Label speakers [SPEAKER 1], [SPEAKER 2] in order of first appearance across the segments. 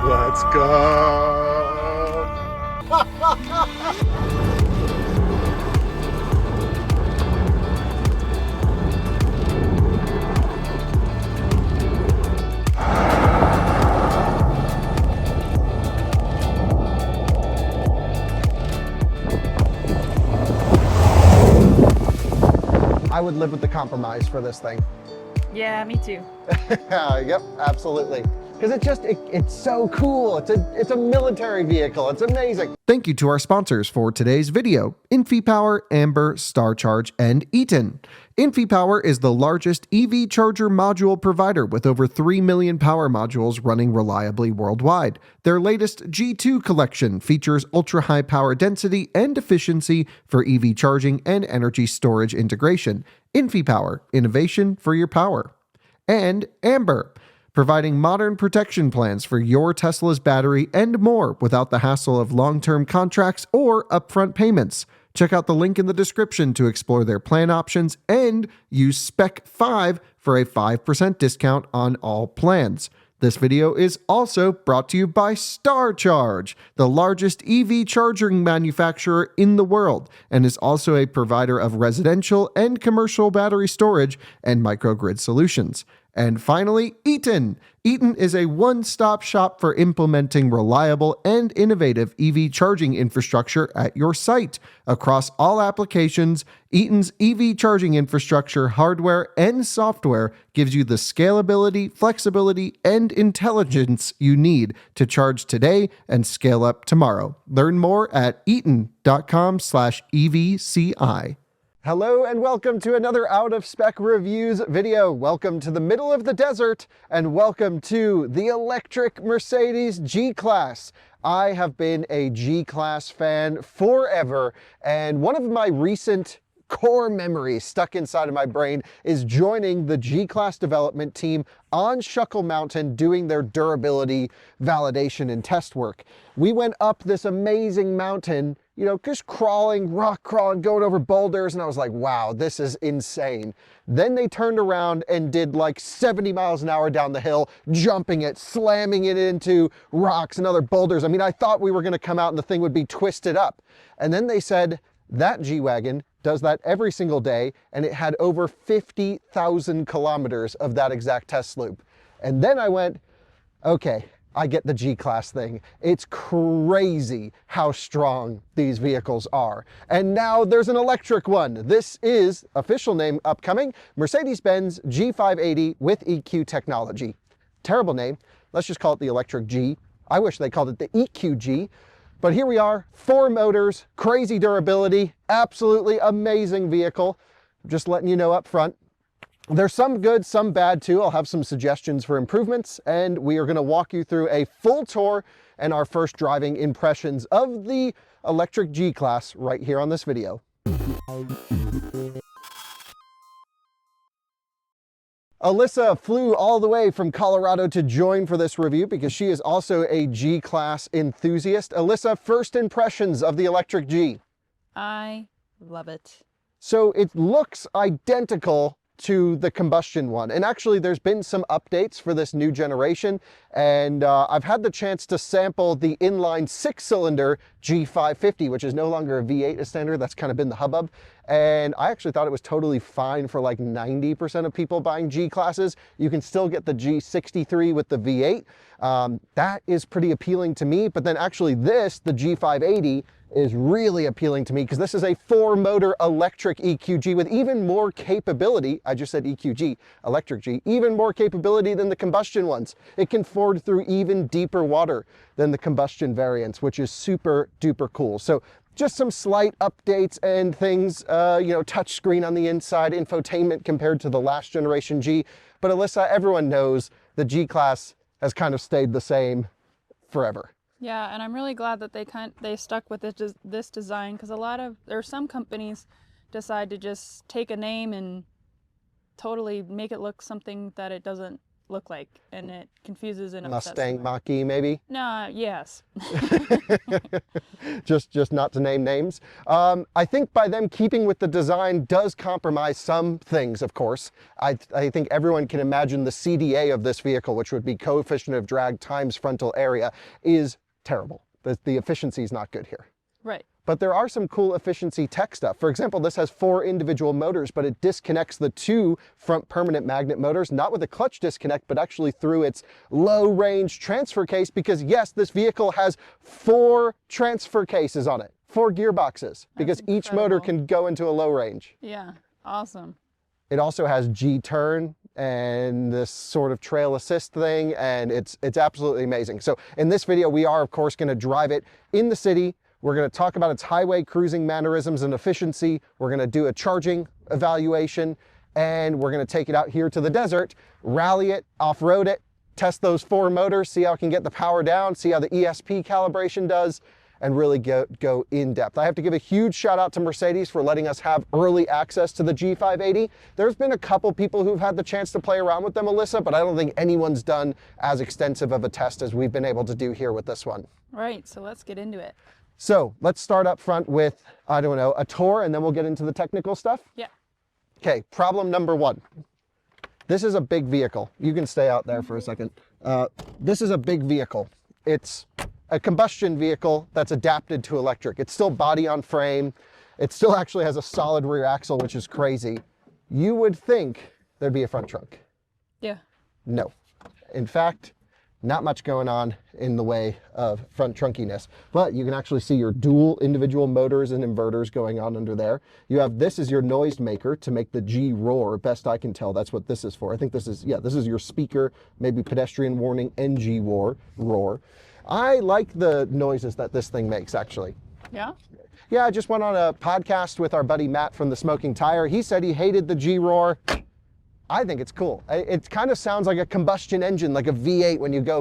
[SPEAKER 1] Let's go.
[SPEAKER 2] I would live with the compromise for this thing.
[SPEAKER 3] Yeah, me too.
[SPEAKER 2] Yep, absolutely. Because it's so cool. It's a military vehicle. It's amazing. Thank you to our sponsors for today's video, InfyPower, Amber, StarCharge, and Eaton. InfyPower is the largest EV charger module provider with over 3 million power modules running reliably worldwide. Their latest G2 collection features ultra-high power density and efficiency for EV charging and energy storage integration. InfyPower, innovation for your power. And Amber, providing modern protection plans for your Tesla's battery and more without the hassle of long-term contracts or upfront payments. Check out the link in the description to explore their plan options and use Spec 5 for a 5% discount on all plans. This video is also brought to you by StarCharge, the largest EV charging manufacturer in the world, and is also a provider of residential and commercial battery storage and microgrid solutions. And finally, Eaton. Eaton is a one-stop shop for implementing reliable and innovative EV charging infrastructure at your site. Across all applications, Eaton's EV charging infrastructure, hardware, and software gives you the scalability, flexibility, and intelligence you need to charge today and scale up tomorrow. Learn more at eaton.com/EVCI. Hello and welcome to another Out of Spec Reviews video. Welcome to the middle of the desert and welcome to the electric Mercedes G-Class. I have been a G-Class fan forever, and one of my recent core memories stuck inside of my brain is joining the G-Class development team on Shuckle Mountain doing their durability validation and test work. We went up this amazing mountain, you know, just crawling, rock crawling, going over boulders, and I was like, wow, this is insane. Then they turned around and did like 70 miles an hour down the hill, jumping it, slamming it into rocks and other boulders. I mean, I thought we were gonna come out and the thing would be twisted up. And then they said, that G-Wagon does that every single day, and it had over 50,000 kilometers of that exact test loop. And then I went, okay, I get the G-Class thing. It's crazy how strong these vehicles are. And now there's an electric one. This is, official name upcoming, Mercedes-Benz G580 with EQ technology. Terrible name. Let's just call it the electric G. I wish they called it the EQG. But here we are, 4 motors, crazy durability, absolutely amazing vehicle. Just letting you know up front. There's some good, some bad too. I'll have some suggestions for improvements, and we are going to walk you through a full tour and our first driving impressions of the electric G-Class right here on this video. Alyssa flew all the way from Colorado to join for this review because she is also a G-Class enthusiast. Alyssa, first impressions of the electric G.
[SPEAKER 3] I love it.
[SPEAKER 2] So it looks identical to the combustion one. And actually there's been some updates for this new generation, and I've had the chance to sample the inline 6-cylinder G550, which is no longer a V8 as standard. That's kind of been the hubbub. And I actually thought it was totally fine for like 90% of people buying G-Classes. You can still get the G63 with the V8. That is pretty appealing to me, but then actually this, the G580, is really appealing to me because this is a 4-motor electric EQG with even more capability. I just said EQG, electric G, even more capability than the combustion ones. It can ford through even deeper water than the combustion variants, which is super duper cool. So just some slight updates and things, you know, touch screen on the inside, infotainment compared to the last generation G. But Alyssa, everyone knows the G-Class has kind of stayed the same forever.
[SPEAKER 3] Yeah, and I'm really glad that they stuck with this design, because there are some companies decide to just take a name and totally make it look something that it doesn't look like, and it confuses and upsets
[SPEAKER 2] Mustang
[SPEAKER 3] them.
[SPEAKER 2] Mach-E, maybe?
[SPEAKER 3] No, yes.
[SPEAKER 2] just not to name names. I think by them keeping with the design does compromise some things, of course. I think everyone can imagine the CDA of this vehicle, which would be coefficient of drag times frontal area, is terrible. The efficiency is not good here.
[SPEAKER 3] Right.
[SPEAKER 2] But there are some cool efficiency tech stuff. For example, this has 4 individual motors, but it disconnects the 2 front permanent magnet motors, not with a clutch disconnect, but actually through its low range transfer case, because yes, this vehicle has 4 transfer cases on it, 4 gearboxes, because each motor can go into a low range.
[SPEAKER 3] Yeah, awesome.
[SPEAKER 2] It also has G-turn and this sort of trail assist thing, and it's absolutely amazing. So in this video, we are of course gonna drive it in the city. We're going to talk about its highway cruising mannerisms and efficiency. We're going to do a charging evaluation, and we're going to take it out here to the desert, rally it, off-road it, test those 4 motors, see how it can get the power down, see how the ESP calibration does, and really go in depth. I have to give a huge shout out to Mercedes for letting us have early access to the G580. There's been a couple people who've had the chance to play around with them, Alyssa, but I don't think anyone's done as extensive of a test as we've been able to do here with this one.
[SPEAKER 3] Right, so let's get into it.
[SPEAKER 2] So let's start up front with, I don't know, a tour, and then we'll get into the technical stuff?
[SPEAKER 3] Yeah.
[SPEAKER 2] Okay, problem number 1. This is a big vehicle. You can stay out there for a second. This is a big vehicle. It's a combustion vehicle that's adapted to electric. It's still body on frame. It still actually has a solid rear axle, which is crazy. You would think there'd be a front trunk.
[SPEAKER 3] Yeah.
[SPEAKER 2] No. In fact, not much going on in the way of front trunkiness, but you can actually see your dual individual motors and inverters going on under there. You have, this is your noise maker to make the G roar, best I can tell. That's what this is for. I think this is, yeah, this is your speaker, maybe pedestrian warning and G roar. I like the noises that this thing makes, actually.
[SPEAKER 3] Yeah?
[SPEAKER 2] Yeah, I just went on a podcast with our buddy Matt from the Smoking Tire. He said he hated the G roar. I think it's cool. It kind of sounds like a combustion engine, like a V8 when you go,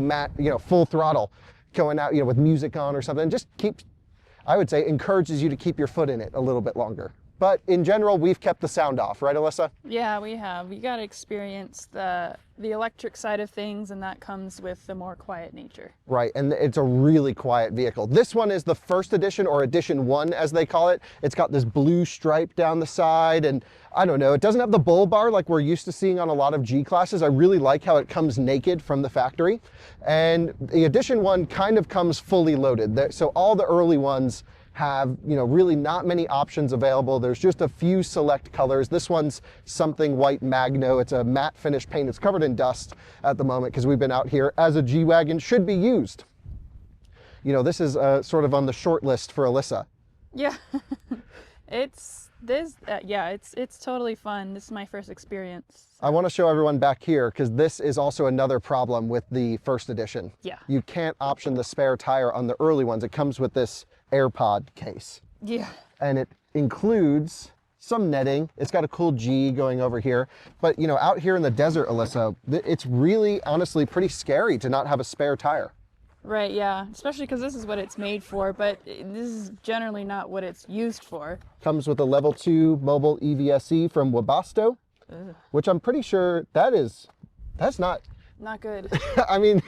[SPEAKER 2] full throttle, going out, with music on or something. Just keeps, I would say, encourages you to keep your foot in it a little bit longer. But in general, we've kept the sound off, right, Alyssa?
[SPEAKER 3] Yeah, we have. You got to experience the electric side of things, and that comes with the more quiet nature.
[SPEAKER 2] Right, and it's a really quiet vehicle. This one is the first edition, or edition 1 as they call it. It's got this blue stripe down the side, and I don't know, it doesn't have the bull bar like we're used to seeing on a lot of G classes. I really like how it comes naked from the factory. And the edition 1 kind of comes fully loaded. So all the early ones have, really not many options available. There's just a few select colors. This one's something white magno. It's a matte finish paint. It's covered in dust at the moment because we've been out here as a G-Wagon should be used. This is sort of on the short list for Alyssa.
[SPEAKER 3] Yeah. It's totally fun. This is my first experience.
[SPEAKER 2] I want to show everyone back here because this is also another problem with the first edition.
[SPEAKER 3] Yeah.
[SPEAKER 2] You can't option the spare tire on the early ones. It comes with this AirPod case.
[SPEAKER 3] Yeah.
[SPEAKER 2] And it includes some netting. It's got a cool G going over here. But, out here in the desert, Alyssa, it's really, honestly, pretty scary to not have a spare tire.
[SPEAKER 3] Right, yeah. Especially because this is what it's made for, but this is generally not what it's used for.
[SPEAKER 2] Comes with a level 2 mobile EVSE from Webasto, which I'm pretty sure that's not...
[SPEAKER 3] Not good.
[SPEAKER 2] I mean...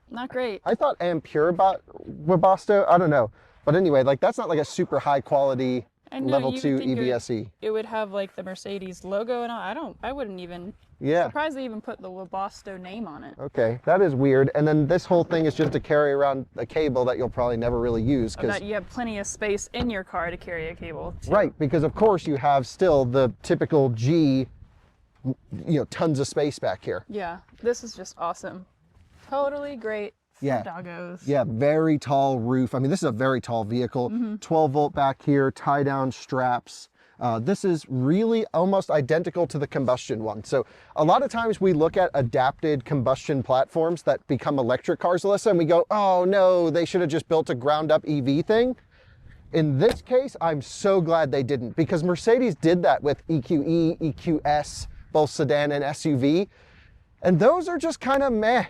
[SPEAKER 3] Not great.
[SPEAKER 2] I thought Ampere bought Webasto. I don't know. But anyway, that's not like a super high quality level 2 EVSE.
[SPEAKER 3] It would have like the Mercedes logo and all. I wouldn't even...
[SPEAKER 2] Yeah.
[SPEAKER 3] Surprised they even put the Webasto name on it.
[SPEAKER 2] Okay, that is weird. And then this whole thing is just to carry around a cable that you'll probably never really use.
[SPEAKER 3] That you have plenty of space in your car to carry a cable too.
[SPEAKER 2] Right, because of course you have still the typical G, tons of space back here.
[SPEAKER 3] Yeah, this is just awesome. Totally great for doggos.
[SPEAKER 2] Yeah, very tall roof. I mean, this is a very tall vehicle. 12 volt back here, tie down straps. This is really almost identical to the combustion one. So a lot of times we look at adapted combustion platforms that become electric cars, Alyssa, and we go, oh no, they should have just built a ground up EV thing. In this case, I'm so glad they didn't, because Mercedes did that with EQE, EQS, both sedan and SUV. And those are just kind of meh.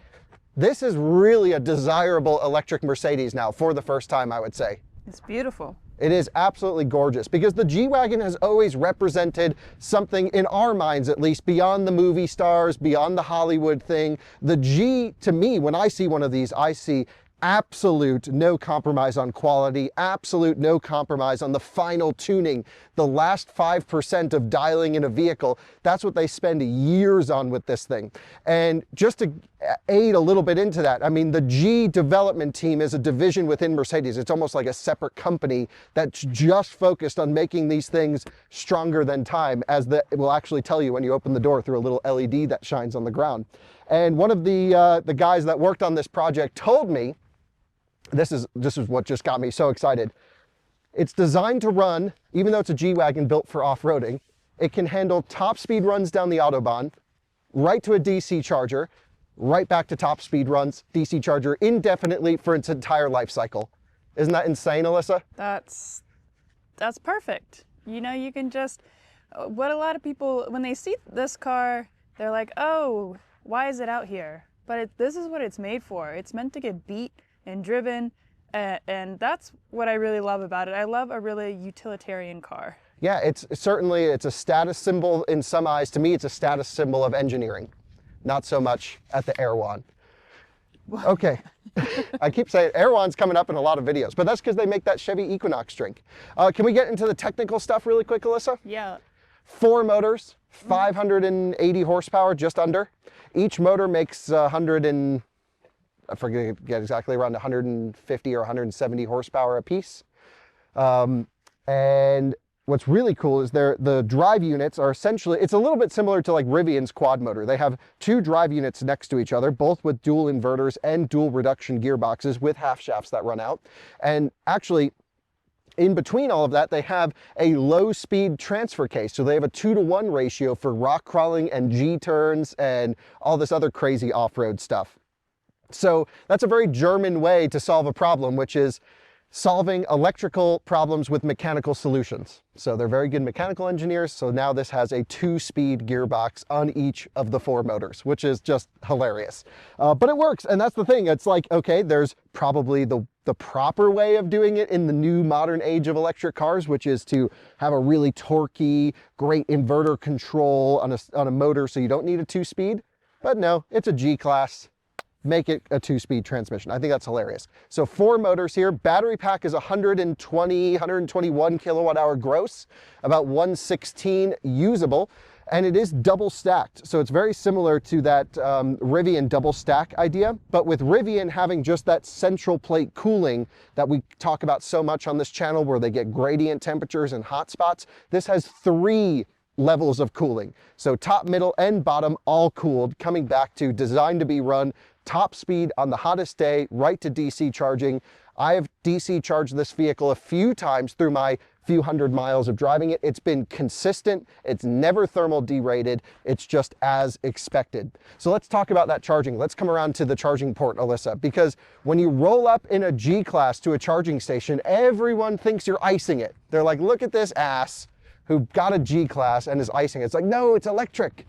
[SPEAKER 2] This is really a desirable electric Mercedes now for the first time, I would say.
[SPEAKER 3] It's beautiful.
[SPEAKER 2] It is absolutely gorgeous because the G-Wagon has always represented something, in our minds at least, beyond the movie stars, beyond the Hollywood thing. The G, to me, when I see one of these, I see absolute no compromise on quality, absolute no compromise on the final tuning, the last 5% of dialing in a vehicle. That's what they spend years on with this thing. And just to aid a little bit into that, I mean, the G development team is a division within Mercedes. It's almost like a separate company that's just focused on making these things stronger than time, as it will actually tell you when you open the door through a little LED that shines on the ground. And one of the guys that worked on this project told me, this is what just got me so excited. It's designed to run, even though it's a G-Wagon built for off-roading, it can handle top speed runs down the Autobahn, right to a DC charger, right back to top speed runs, DC charger indefinitely for its entire life cycle. Isn't that insane, Alyssa?
[SPEAKER 3] That's perfect. You know, you can just, what a lot of people, when they see this car, they're like, oh, why is it out here? But this is what it's made for. It's meant to get beat and driven, and that's what I really love about it. I love a really utilitarian car. Yeah,
[SPEAKER 2] it's a status symbol in some eyes. To me, it's a status symbol of engineering, not so much at the Erewhon. Okay, I keep saying Erewhon's coming up in a lot of videos, but that's because they make that Chevy Equinox drink. Can we get into the technical stuff really quick, Alyssa?
[SPEAKER 3] Yeah.
[SPEAKER 2] 4 motors, 580 horsepower, just under. Each motor makes I forget exactly, around 150 or 170 horsepower a piece. And what's really cool is the drive units are essentially, it's a little bit similar to like Rivian's quad motor. They have 2 drive units next to each other, both with dual inverters and dual reduction gearboxes with half shafts that run out. And actually, in between all of that, they have a low speed transfer case. So they have a 2-to-1 ratio for rock crawling and G-turns and all this other crazy off-road stuff. So that's a very German way to solve a problem, which is solving electrical problems with mechanical solutions. So they're very good mechanical engineers. So now this has a 2-speed gearbox on each of the 4 motors, which is just hilarious. But it works. And that's the thing. It's like, okay, there's probably the proper way of doing it in the new modern age of electric cars, which is to have a really torquey, great inverter control on a motor so you don't need a 2-speed. But no, it's a G-Class. Make it a 2-speed transmission. I think that's hilarious. So 4 motors here. Battery pack is 121 kilowatt hour gross, about 116 usable, and it is double stacked. So it's very similar to that Rivian double stack idea, but with Rivian having just that central plate cooling that we talk about so much on this channel, where they get gradient temperatures and hot spots, this has 3 levels of cooling. So top, middle, and bottom all cooled, coming back to designed to be run top speed on the hottest day, right to DC charging. I have DC charged this vehicle a few times through my few hundred miles of driving it. It's been consistent. It's never thermal derated. It's just as expected. So let's talk about that charging. Let's come around to the charging port, Alyssa, because when you roll up in a G-Class to a charging station, everyone thinks you're icing it. They're like, look at this ass who got a G-Class and is icing it. It's like, no, it's electric.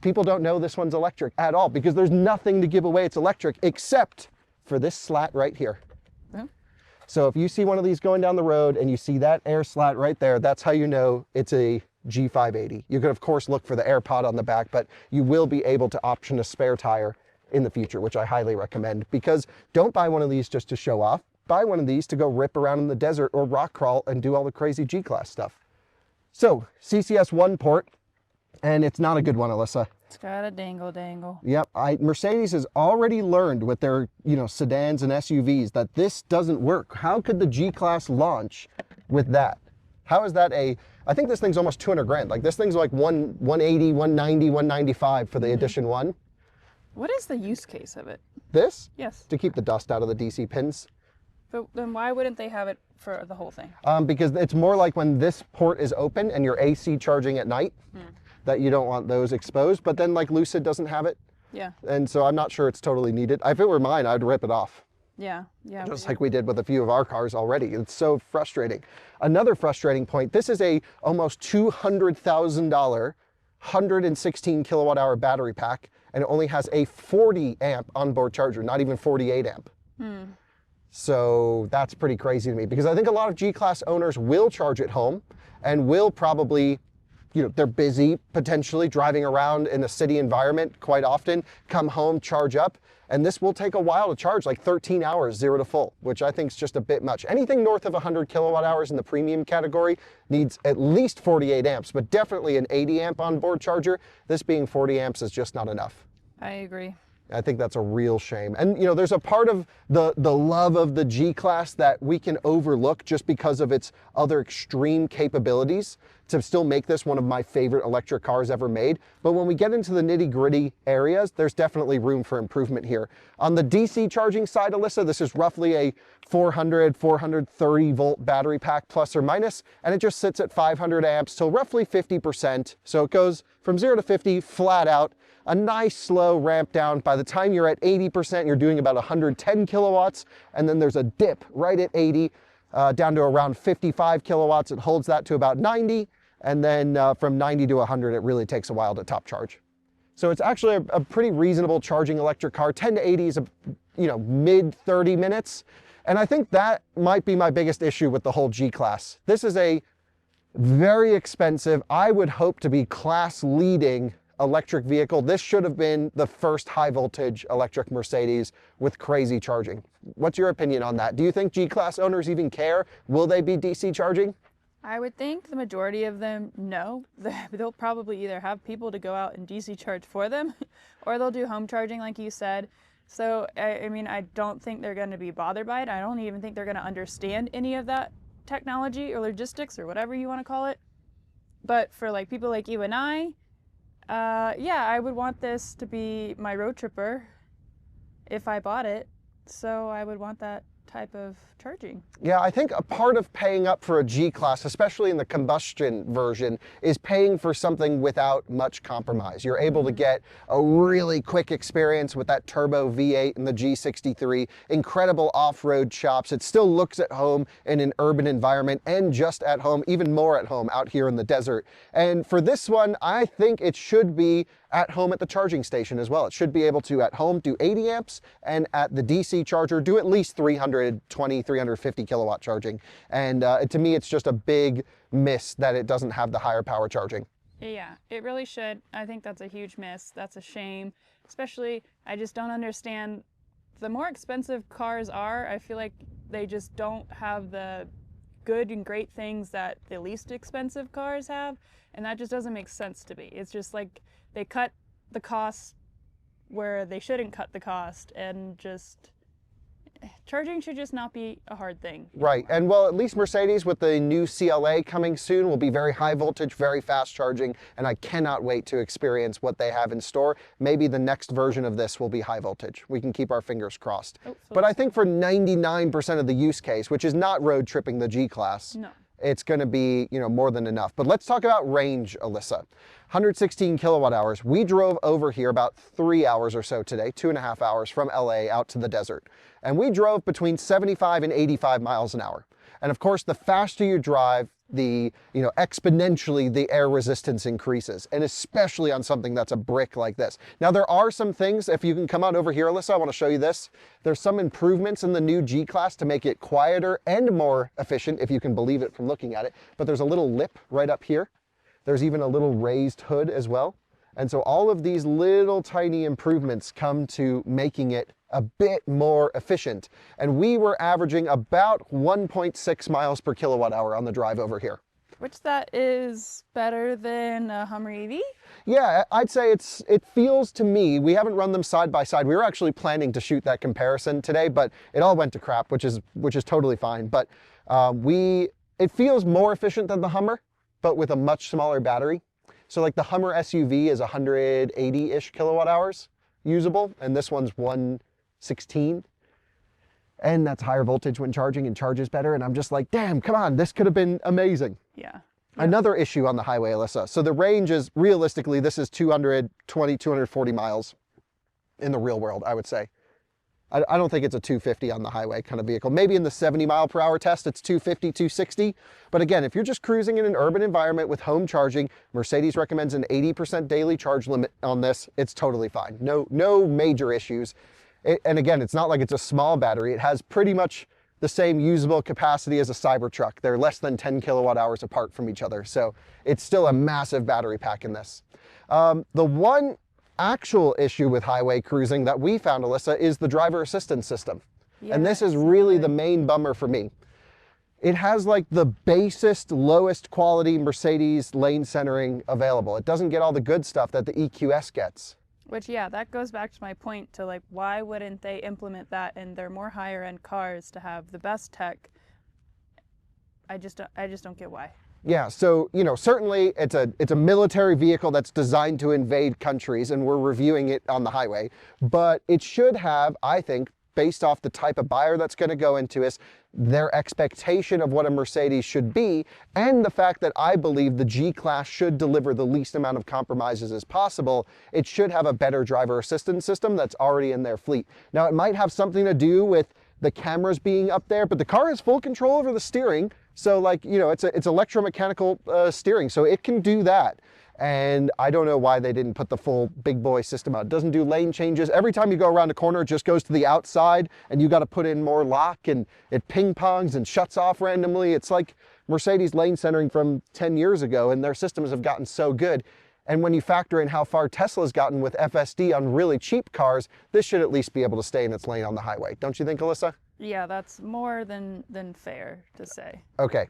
[SPEAKER 2] People don't know this one's electric at all because there's nothing to give away it's electric except for this slat right here. Yeah. So if you see one of these going down the road and you see that air slat right there, that's how you know it's a G580. You could of course look for the air pod on the back, but you will be able to option a spare tire in the future, which I highly recommend, because don't buy one of these just to show off. Buy one of these to go rip around in the desert or rock crawl and do all the crazy G-Class stuff. So CCS1 port. And it's not a good one, Alyssa.
[SPEAKER 3] It's got a dangle.
[SPEAKER 2] Yep, Mercedes has already learned with their, sedans and SUVs that this doesn't work. How could the G-Class launch with that? How is that I think this thing's almost 200 grand. Like this thing's like 180, 190, 195 for the Edition 1.
[SPEAKER 3] What is the use case of it?
[SPEAKER 2] This?
[SPEAKER 3] Yes.
[SPEAKER 2] To keep the dust out of the DC pins.
[SPEAKER 3] But then why wouldn't they have it for the whole thing?
[SPEAKER 2] Because it's more like when this port is open and you're AC charging at night. That you don't want those exposed, but then like Lucid doesn't have it.
[SPEAKER 3] Yeah.
[SPEAKER 2] And so I'm not sure it's totally needed. If it were mine, I'd rip it off.
[SPEAKER 3] Yeah.
[SPEAKER 2] Just like we did with a few of our cars already. It's so frustrating. Another frustrating point, this is a almost $200,000, 116 kilowatt hour battery pack, and it only has a 40 amp onboard charger, not even 48 amp. So that's pretty crazy to me, because I think a lot of G-Class owners will charge at home and will probably, they're busy potentially driving around in a city environment quite often, come home, charge up, and this will take a while to charge, like 13 hours, 0 to full, which I think is just a bit much. Anything north of 100 kilowatt hours in the premium category needs at least 48 amps, but definitely an 80 amp onboard charger. This being 40 amps is just not enough.
[SPEAKER 3] I agree.
[SPEAKER 2] I think that's a real shame. And there's a part of the love of the G-Class that we can overlook just because of its other extreme capabilities to still make this one of my favorite electric cars ever made. But when we get into the nitty-gritty areas, there's definitely room for improvement here. On the DC charging side, Alyssa, this is roughly a 430 volt battery pack plus or minus, and it just sits at 500 amps till roughly 50%. So it goes from 0 to 50 flat out. A nice slow ramp down. By the time you're at 80%, you're doing about 110 kilowatts, and then there's a dip right at 80, down to around 55 kilowatts. It holds that to about 90, and then from 90 to 100, it really takes a while to top charge. So it's actually a pretty reasonable charging electric car. 10 to 80 is mid 30 minutes, and I think that might be my biggest issue with the whole G-Class. This is a very expensive, I would hope to be class leading electric vehicle. This should have been the first high voltage electric Mercedes with crazy charging. What's your opinion on that? Do you think G-Class owners even care? Will they be DC charging?
[SPEAKER 3] I would think the majority of them, no. They'll probably either have people to go out and DC charge for them, or they'll do home charging like you said. So, I mean, I don't think they're going to be bothered by it. I don't even think they're going to understand any of that technology or logistics or whatever you want to call it. But for like people like you and I, yeah, I would want this to be my road tripper if I bought it. So I would want that type of charging.
[SPEAKER 2] Yeah, I think a part of paying up for a G-Class, especially in the combustion version, is paying for something without much compromise. You're able to get a really quick experience with that turbo V8 and the G63, incredible off-road chops. It still looks at home in an urban environment, and just at home, even more at home out here in the desert. And for this one, I think it should be at home at the charging station as well. It should be able to at home do 80 amps, and at the DC charger do at least 320, 350 kilowatt charging. And to me, it's just a big miss that it doesn't have the higher power charging.
[SPEAKER 3] Yeah, it really should. I think that's a huge miss. That's a shame. Especially, I just don't understand. The more expensive cars are, I feel like they just don't have the good and great things that the least expensive cars have. And that just doesn't make sense to me. It's just like they cut the cost where they shouldn't cut the cost, and just charging should just not be a hard thing.
[SPEAKER 2] Right, and well, at least Mercedes with the new CLA coming soon will be very high voltage, very fast charging, and I cannot wait to experience what they have in store. Maybe the next version of this will be high voltage. We can keep our fingers crossed. But I think for 99% of the use case, which is not road tripping the G-Class,
[SPEAKER 3] no,
[SPEAKER 2] it's going to be, more than enough. But let's talk about range, Alyssa. 116 kilowatt hours. We drove over here about 3 hours or so today, 2.5 hours from LA out to the desert. And we drove between 75 and 85 miles an hour. And of course, the faster you drive, the, exponentially the air resistance increases, and especially on something that's a brick like this. Now, there are some things, if you can come on over here, Alyssa, I want to show you this. There's some improvements in the new G-Class to make it quieter and more efficient, if you can believe it from looking at it. But there's a little lip right up here. There's even a little raised hood as well. And so all of these little tiny improvements come to making it a bit more efficient. And we were averaging about 1.6 miles per kilowatt hour on the drive over here.
[SPEAKER 3] which that is better than a Hummer EV?
[SPEAKER 2] Yeah, I'd say it feels to me, we haven't run them side by side. We were actually planning to shoot that comparison today, but it all went to crap, which is totally fine. But it feels more efficient than the Hummer, but with a much smaller battery. So like the Hummer SUV is 180-ish kilowatt hours usable, and this one's 116. And that's higher voltage when charging and charges better. And I'm just like, damn, come on, this could have been amazing.
[SPEAKER 3] Yeah.
[SPEAKER 2] Another issue on the highway, Alyssa. So the range is, realistically, this is 220, 240 miles in the real world, I would say. I don't think it's a 250 on the highway kind of vehicle. Maybe in the 70 mile per hour test, it's 250, 260. But again, if you're just cruising in an urban environment with home charging, Mercedes recommends an 80% daily charge limit on this. It's totally fine. No major issues. And again, it's not like it's a small battery. It has pretty much the same usable capacity as a Cybertruck. They're less than 10 kilowatt hours apart from each other. So it's still a massive battery pack in this. The one actual issue with highway cruising that we found, Alyssa, is the driver assistance system.
[SPEAKER 3] Yeah,
[SPEAKER 2] and this is really the main bummer for me. It has like the basest, lowest quality Mercedes lane centering available. It doesn't get all the good stuff that the EQS gets.
[SPEAKER 3] Which, yeah, that goes back to my point to like, why wouldn't they implement that in their more higher end cars to have the best tech? I just don't get why.
[SPEAKER 2] Yeah, so, you know, certainly it's a military vehicle that's designed to invade countries, and we're reviewing it on the highway, but it should have, I think, based off the type of buyer that's going to go into us, their expectation of what a Mercedes should be, and the fact that I believe the G-Class should deliver the least amount of compromises as possible, it should have a better driver assistance system that's already in their fleet. Now, it might have something to do with the cameras being up there, but the car has full control over the steering. So like, you know, it's electromechanical steering, so it can do that. And I don't know why they didn't put the full big boy system out. It doesn't do lane changes. Every time you go around a corner, it just goes to the outside and you got to put in more lock, and it ping pongs and shuts off randomly. It's like Mercedes lane centering from 10 years ago, and their systems have gotten so good. And when you factor in how far Tesla's gotten with FSD on really cheap cars, this should at least be able to stay in its lane on the highway. Don't you think, Alyssa?
[SPEAKER 3] Yeah, that's more than fair to say.
[SPEAKER 2] Okay.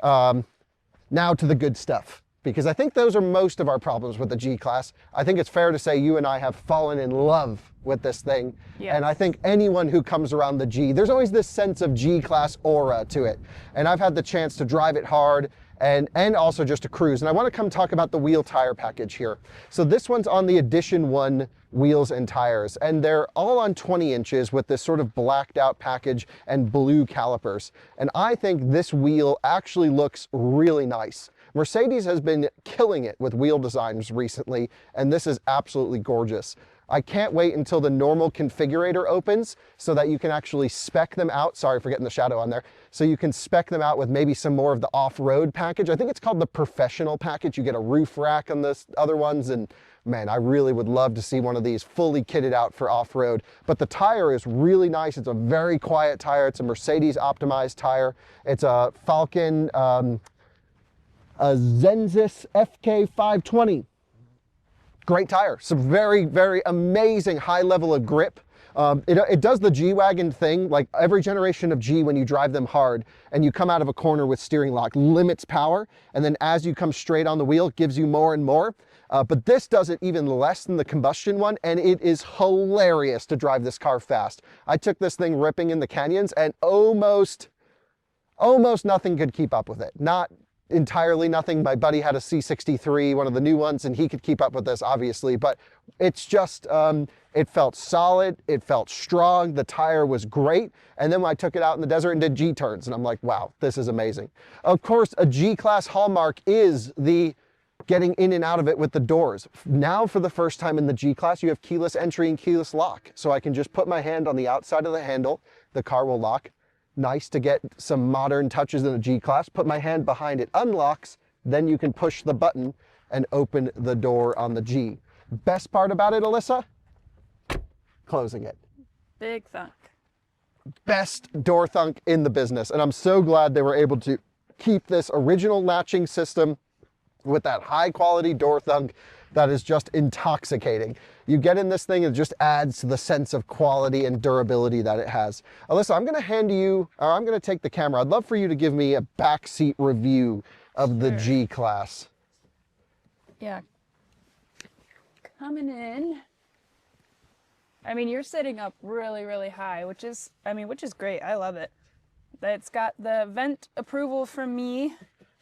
[SPEAKER 2] Now to the good stuff, because I think those are most of our problems with the G-Class. I think it's fair to say you and I have fallen in love with this thing.
[SPEAKER 3] Yes.
[SPEAKER 2] And I think anyone who comes around the G, there's always this sense of G-Class aura to it. And I've had the chance to drive it hard and also just to cruise. And I want to come talk about the wheel tire package here. So this one's on the Edition 1 wheels and tires, and they're all on 20 inches with this sort of blacked out package and blue calipers. And I think this wheel actually looks really nice. Mercedes has been killing it with wheel designs recently, and this is absolutely gorgeous. I can't wait until the normal configurator opens so that you can actually spec them out. Sorry for getting the shadow on there. So you can spec them out with maybe some more of the off-road package. I think it's called the professional package. You get a roof rack on the other ones, and man, I really would love to see one of these fully kitted out for off-road. But the tire is really nice. It's a very quiet tire. It's a Mercedes optimized tire. It's a Falcon, a Zensis FK520. Great tire. Some very, very amazing high level of grip. It does the G-Wagon thing, like every generation of G, when you drive them hard and you come out of a corner with steering lock, limits power, and then as you come straight on the wheel, it gives you more and more. But this does it even less than the combustion one, and it is hilarious to drive this car fast. I took this thing ripping in the canyons, and almost nothing could keep up with it. Not entirely nothing. My buddy had a C63, one of the new ones, and he could keep up with this, obviously, but it's just, it felt solid, it felt strong, the tire was great, and then when I took it out in the desert and did G-turns, and I'm like, wow, this is amazing. Of course, a G-Class hallmark is the getting in and out of it with the doors. Now, for the first time in the G-Class, you have keyless entry and keyless lock, so I can just put my hand on the outside of the handle, the car will lock. Nice to get some modern touches in a G-Class. Put my hand behind it, unlocks, then you can push the button and open the door on the G. Best part about it, Alyssa? Closing it.
[SPEAKER 3] Big thunk.
[SPEAKER 2] Best door thunk in the business. And I'm so glad they were able to keep this original latching system with that high quality door thunk that is just intoxicating. You get in this thing, it just adds to the sense of quality and durability that it has. Alyssa, I'm gonna hand you, or I'm gonna take the camera. I'd love for you to give me a backseat review of the G-Class.
[SPEAKER 3] Yeah. Coming in. I mean, you're sitting up really, really high, which is great. I love it. It's got the vent approval from me.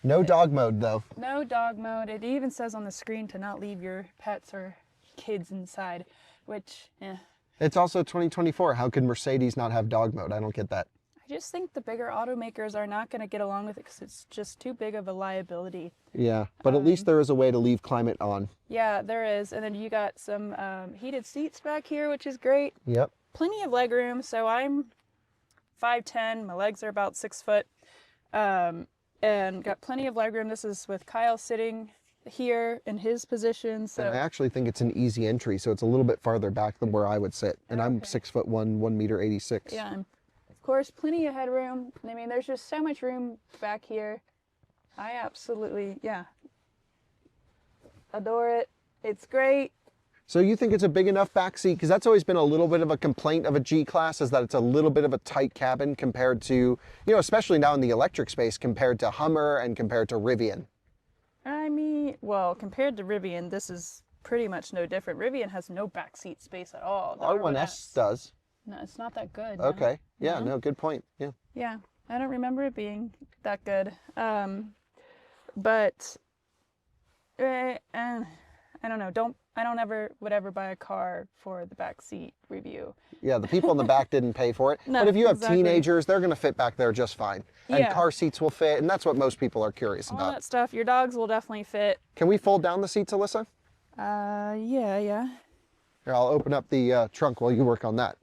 [SPEAKER 2] No dog mode though.
[SPEAKER 3] No dog mode. It even says on the screen to not leave your pets or kids inside, which, eh.
[SPEAKER 2] It's also 2024. How could Mercedes not have dog mode? I don't get that.
[SPEAKER 3] I just think the bigger automakers are not going to get along with it because it's just too big of a liability.
[SPEAKER 2] Yeah, but at least there is a way to leave climate on.
[SPEAKER 3] Yeah, there is. And then you got some heated seats back here, which is great.
[SPEAKER 2] Yep.
[SPEAKER 3] Plenty of leg room. So I'm 5'10". My legs are about 6 foot. And got plenty of leg room. This is with Kyle sitting here in his position. So
[SPEAKER 2] And I actually think it's an easy entry, so it's a little bit farther back than where I would sit. And I'm
[SPEAKER 3] Okay.
[SPEAKER 2] 6'1", 1.86 m.
[SPEAKER 3] yeah, and of course, plenty of headroom. I mean, there's just so much room back here. I absolutely, yeah, adore it. It's great.
[SPEAKER 2] So you think it's a big enough back seat? Because that's always been a little bit of a complaint of a G-Class, is that it's a little bit of a tight cabin compared to, you know, especially now in the electric space, compared to Hummer and compared to Rivian.
[SPEAKER 3] I mean, well, compared to Rivian, this is pretty much no different. Rivian has no backseat space at all. The
[SPEAKER 2] R1S does.
[SPEAKER 3] No, it's not that good. No.
[SPEAKER 2] Okay. Yeah,
[SPEAKER 3] No.
[SPEAKER 2] no, good point. Yeah.
[SPEAKER 3] Yeah, I don't remember it being that good. But I don't know. I don't ever would ever buy a car for the backseat review.
[SPEAKER 2] Yeah, the people in the back didn't pay for it.
[SPEAKER 3] No,
[SPEAKER 2] but if you have
[SPEAKER 3] exactly.
[SPEAKER 2] teenagers, they're going to fit back there just fine. And
[SPEAKER 3] Yeah.
[SPEAKER 2] car seats will fit, and that's what most people are curious
[SPEAKER 3] All
[SPEAKER 2] about.
[SPEAKER 3] that stuff. Your dogs will definitely fit.
[SPEAKER 2] Can we fold down the seats, Alyssa?
[SPEAKER 3] Yeah.
[SPEAKER 2] Here, I'll open up the trunk while you work on that.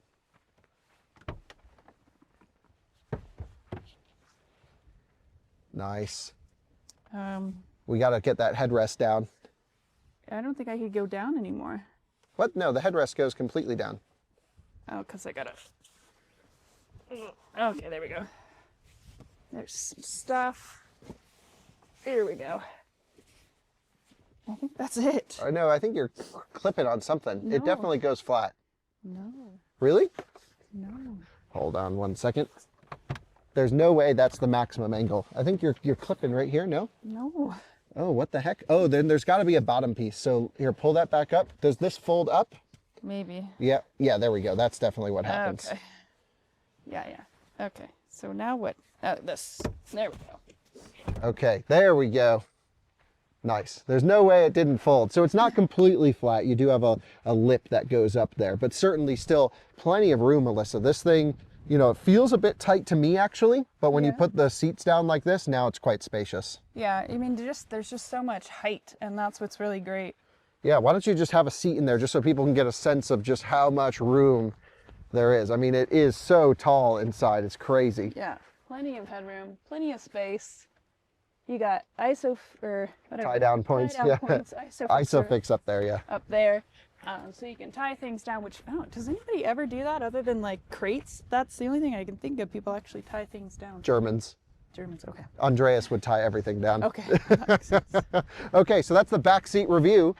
[SPEAKER 2] Nice. We got to get that headrest down.
[SPEAKER 3] I don't think I could go down anymore.
[SPEAKER 2] What? No, the headrest goes completely down.
[SPEAKER 3] Oh, because I gotta. Okay, there we go. There's some stuff. Here we go. I think that's it.
[SPEAKER 2] I know, I think you're clipping on something.
[SPEAKER 3] No.
[SPEAKER 2] It definitely goes flat.
[SPEAKER 3] No,
[SPEAKER 2] Really?
[SPEAKER 3] no.
[SPEAKER 2] Hold on 1 second. There's no way that's the maximum angle. I think you're clipping right here, no?
[SPEAKER 3] No.
[SPEAKER 2] Oh, what the heck? Oh, then there's got to be a bottom piece. So here, pull that back up. Does this fold up?
[SPEAKER 3] Maybe.
[SPEAKER 2] Yeah, there we go. That's definitely what happens.
[SPEAKER 3] Okay. Yeah. Okay. So now what? Oh, this. There we go.
[SPEAKER 2] Okay, there we go. Nice. There's no way it didn't fold. So it's not completely flat. You do have a lip that goes up there, but certainly still plenty of room, Alyssa. This thing, you know, it feels a bit tight to me actually, but when you
[SPEAKER 3] Yeah.
[SPEAKER 2] put the seats down like this, now it's quite spacious.
[SPEAKER 3] Yeah. I mean, there's just so much height, and that's what's really great.
[SPEAKER 2] Yeah, why don't you just have a seat in there just so people can get a sense of just how much room there is. I mean, it is so tall inside. It's crazy.
[SPEAKER 3] Yeah. Plenty of headroom. Plenty of space. You got ISO or whatever.
[SPEAKER 2] Tie down points.
[SPEAKER 3] Tie down points.
[SPEAKER 2] ISOFIX up there, yeah.
[SPEAKER 3] Up there. So you can tie things down, which, oh, does anybody ever do that other than like crates? That's the only thing I can think of. People actually tie things down.
[SPEAKER 2] Germans.
[SPEAKER 3] Germans, okay.
[SPEAKER 2] Andreas would tie everything down.
[SPEAKER 3] Okay, that makes sense.
[SPEAKER 2] Okay, so that's the back seat review.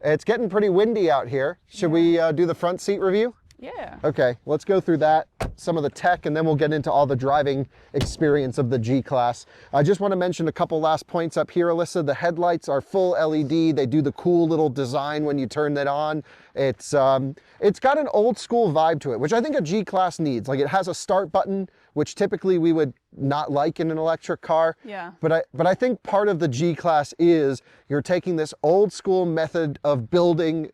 [SPEAKER 2] It's getting pretty windy out here. Should we do the front seat review?
[SPEAKER 3] Yeah.
[SPEAKER 2] Okay, let's go through that, some of the tech, and then we'll get into all the driving experience of the G-Class. I just want to mention a couple last points up here, Alyssa. The headlights are full LED. They do the cool little design when you turn that on. It's got an old school vibe to it, which I think a G-Class needs. Like, it has a start button, which typically we would not like in an electric car.
[SPEAKER 3] Yeah.
[SPEAKER 2] But I think part of the G-Class is you're taking this old school method of building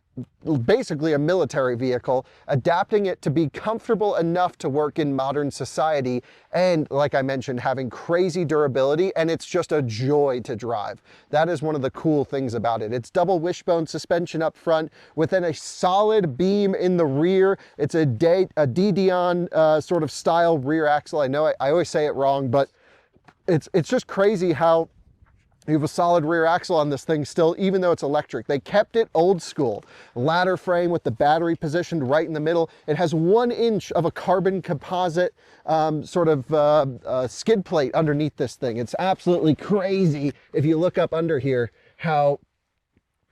[SPEAKER 2] basically a military vehicle, adapting it to be comfortable enough to work in modern society, and like I mentioned, having crazy durability, and it's just a joy to drive. That is one of the cool things about it. It's double wishbone suspension up front within a solid beam in the rear. It's a Didion sort of style rear axle. I know I always say it wrong, but it's just crazy how you have a solid rear axle on this thing still, even though it's electric. They kept it old school. Ladder frame with the battery positioned right in the middle. It has 1 inch of a carbon composite skid plate underneath this thing. It's absolutely crazy if you look up under here how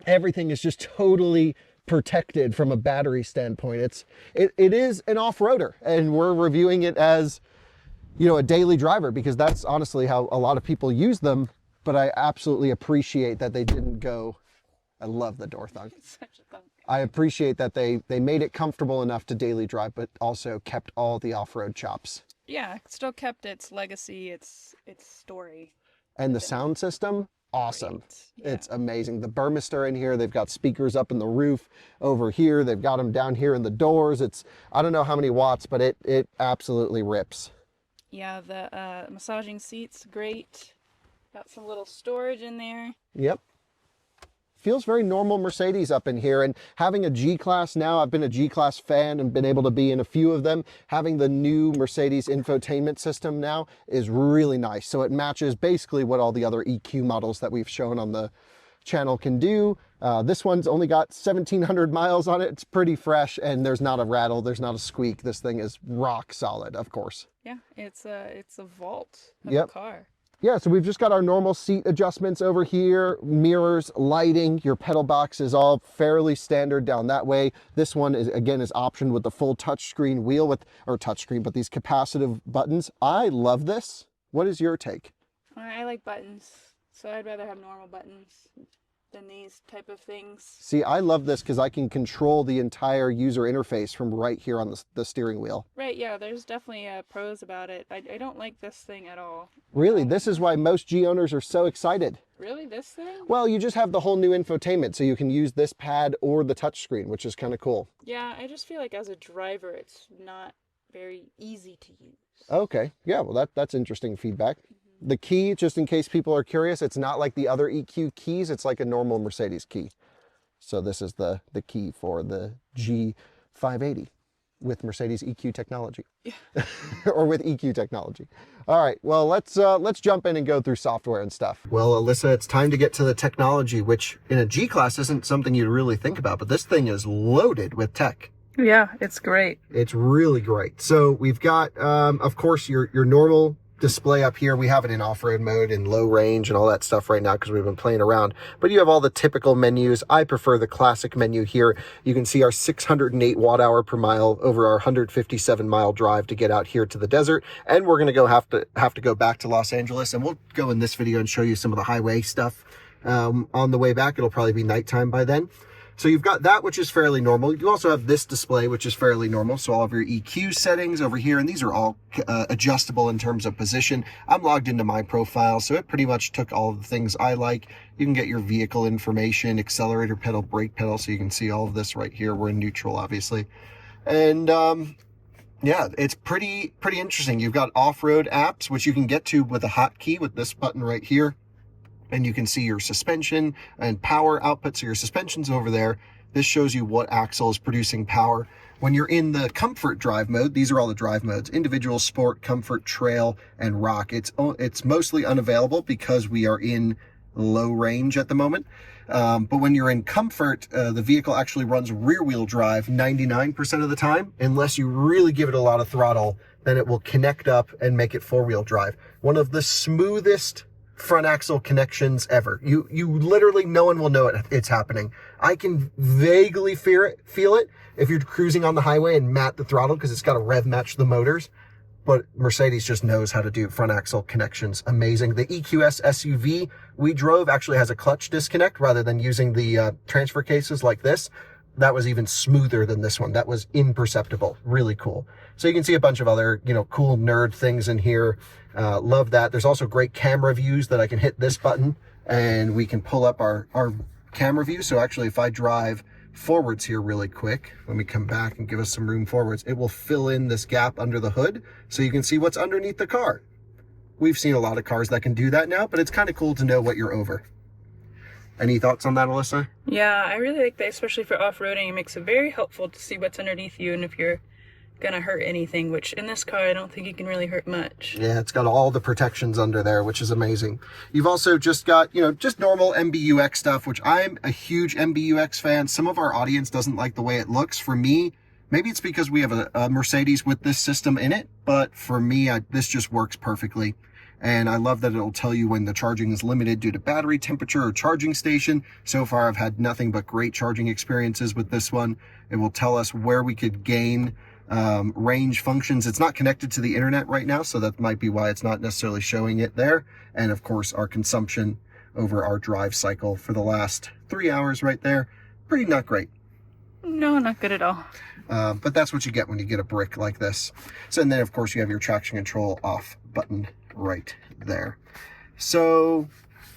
[SPEAKER 2] everything is just totally protected from a battery standpoint. It is an off-roader, and we're reviewing it as, you know, a daily driver, because that's honestly how a lot of people use them. But I absolutely appreciate that they didn't go, I love the door thunk.
[SPEAKER 3] Such a thunk.
[SPEAKER 2] I appreciate that they made it comfortable enough to daily drive, but also kept all the off-road chops.
[SPEAKER 3] Yeah, it still kept its legacy, its story.
[SPEAKER 2] And the sound system, awesome.
[SPEAKER 3] Great. Yeah.
[SPEAKER 2] It's amazing. The Burmester in here, they've got speakers up in the roof over here. They've got them down here in the doors. I don't know how many watts, but it absolutely rips.
[SPEAKER 3] Yeah, the massaging seats, great. Got some little storage in there.
[SPEAKER 2] Yep. Feels very normal Mercedes up in here, and having a G-Class now, I've been a G-Class fan and been able to be in a few of them. Having the new Mercedes infotainment system now is really nice. So it matches basically what all the other EQ models that we've shown on the channel can do. This one's only got 1,700 miles on it. It's pretty fresh, and there's not a rattle, there's not a squeak. This thing is rock solid, of course.
[SPEAKER 3] Yeah, it's a vault of
[SPEAKER 2] Yep.
[SPEAKER 3] a car.
[SPEAKER 2] Yeah, so we've just got our normal seat adjustments over here, mirrors, lighting. Your pedal box is all fairly standard down that way. This one is, again, is optioned with the full touchscreen wheel or touchscreen, but these capacitive buttons. I love this. What is your take?
[SPEAKER 3] I like buttons, so I'd rather have normal buttons than these type of things.
[SPEAKER 2] See, I love this because I can control the entire user interface from right here on the steering wheel.
[SPEAKER 3] Right, yeah, there's definitely pros about it. I don't like this thing at all.
[SPEAKER 2] Really, this is why most G owners are so excited.
[SPEAKER 3] Really, this thing?
[SPEAKER 2] Well, you just have the whole new infotainment, so you can use this pad or the touchscreen, which is kind of cool.
[SPEAKER 3] Yeah, I just feel like as a driver, it's not very easy to use.
[SPEAKER 2] Okay, yeah, well, that's interesting feedback. The key, just in case people are curious, it's not like the other EQ keys. It's like a normal Mercedes key. So this is the key for the G580 with Mercedes EQ technology.
[SPEAKER 3] Yeah.
[SPEAKER 2] Or with EQ technology. All right, well, let's jump in and go through software and stuff. Well, Alyssa, it's time to get to the technology, which in a G-Class isn't something you'd really think about, but this thing is loaded with tech.
[SPEAKER 3] Yeah, it's great.
[SPEAKER 2] It's really great. So we've got, of course, your normal display up here. We have it in off-road mode and low range and all that stuff right now because we've been playing around, but you have all the typical menus. I prefer the classic menu here. You can see our 608 watt-hour per mile over our 157 mile drive to get out here to the desert, and we're going to have to go back to Los Angeles, and we'll go in this video and show you some of the highway stuff on the way back. It'll probably be nighttime by then. So you've got that, which is fairly normal. You also have this display, which is fairly normal. So all of your EQ settings over here, and these are all adjustable in terms of position. I'm logged into my profile, so it pretty much took all of the things I like. You can get your vehicle information, accelerator pedal, brake pedal, so you can see all of this right here. We're in neutral, obviously. And yeah, it's pretty interesting. You've got off-road apps, which you can get to with a hotkey with this button right here. And you can see your suspension and power output. So your suspension's over there. This shows you what axle is producing power. When you're in the comfort drive mode, these are all the drive modes: individual, sport, comfort, trail, and rock. It's mostly unavailable because we are in low range at the moment. But when you're in comfort, the vehicle actually runs rear wheel drive 99% of the time. Unless you really give it a lot of throttle, then it will connect up and make it four wheel drive. One of the smoothest front axle connections ever. You literally, no one will know it's happening. I can vaguely feel it if you're cruising on the highway and mat the throttle because it's got to rev match the motors. But Mercedes just knows how to do front axle connections. Amazing. The EQS SUV we drove actually has a clutch disconnect rather than using the transfer cases like this. That was even smoother than this one. That was imperceptible. Really cool. So you can see a bunch of other, cool nerd things in here. Love that. There's also great camera views that I can hit this button and we can pull up our camera view. So actually, if I drive forwards here really quick, let me come back and give us some room forwards. It will fill in this gap under the hood so you can see what's underneath the car. We've seen a lot of cars that can do that now, but it's kind of cool to know what you're over. Any thoughts on that, Alyssa?
[SPEAKER 3] Yeah, I really like that, especially for off-roading. It makes it very helpful to see what's underneath you and if you're gonna hurt anything, which in this car I don't think you can really hurt much.
[SPEAKER 2] Yeah, it's got all the protections under there, which is amazing. You've also just got, just normal MBUX stuff, which I'm a huge MBUX fan. Some of our audience doesn't like the way it looks. For me, maybe it's because we have a Mercedes with this system in it, but for me, this just works perfectly. And I love that it'll tell you when the charging is limited due to battery temperature or charging station. So far, I've had nothing but great charging experiences with this one. It will tell us where we could gain range functions. It's not connected to the internet right now, so that might be why it's not necessarily showing it there. And of course, our consumption over our drive cycle for the last 3 hours right there. Pretty not great.
[SPEAKER 3] No, not good at all.
[SPEAKER 2] But that's what you get when you get a brick like this. So, and then of course you have your traction control off button right there. So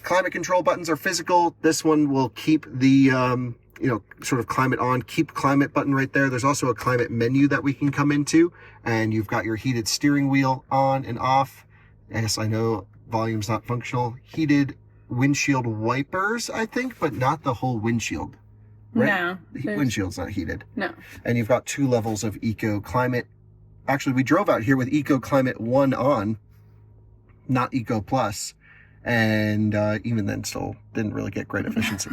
[SPEAKER 2] climate control buttons are physical. This one will keep the, sort of climate on, keep climate button right there. There's also a climate menu that we can come into, and you've got your heated steering wheel on and off. Yes, I know volume's not functional. Heated windshield wipers, I think, but not the whole windshield. Right?
[SPEAKER 3] No.
[SPEAKER 2] The windshield's not heated.
[SPEAKER 3] No.
[SPEAKER 2] And you've got 2 levels of Eco Climate. Actually, we drove out here with Eco Climate 1 on, not Eco Plus. And even then, still didn't really get great efficiency.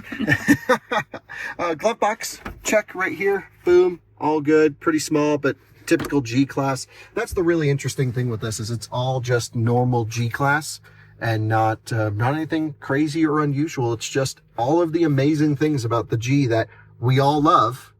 [SPEAKER 2] Glove box, check right here. Boom, all good. Pretty small, but typical G-Class. That's the really interesting thing with this, is it's all just normal G-Class and not anything crazy or unusual. It's just all of the amazing things about the G that we all love,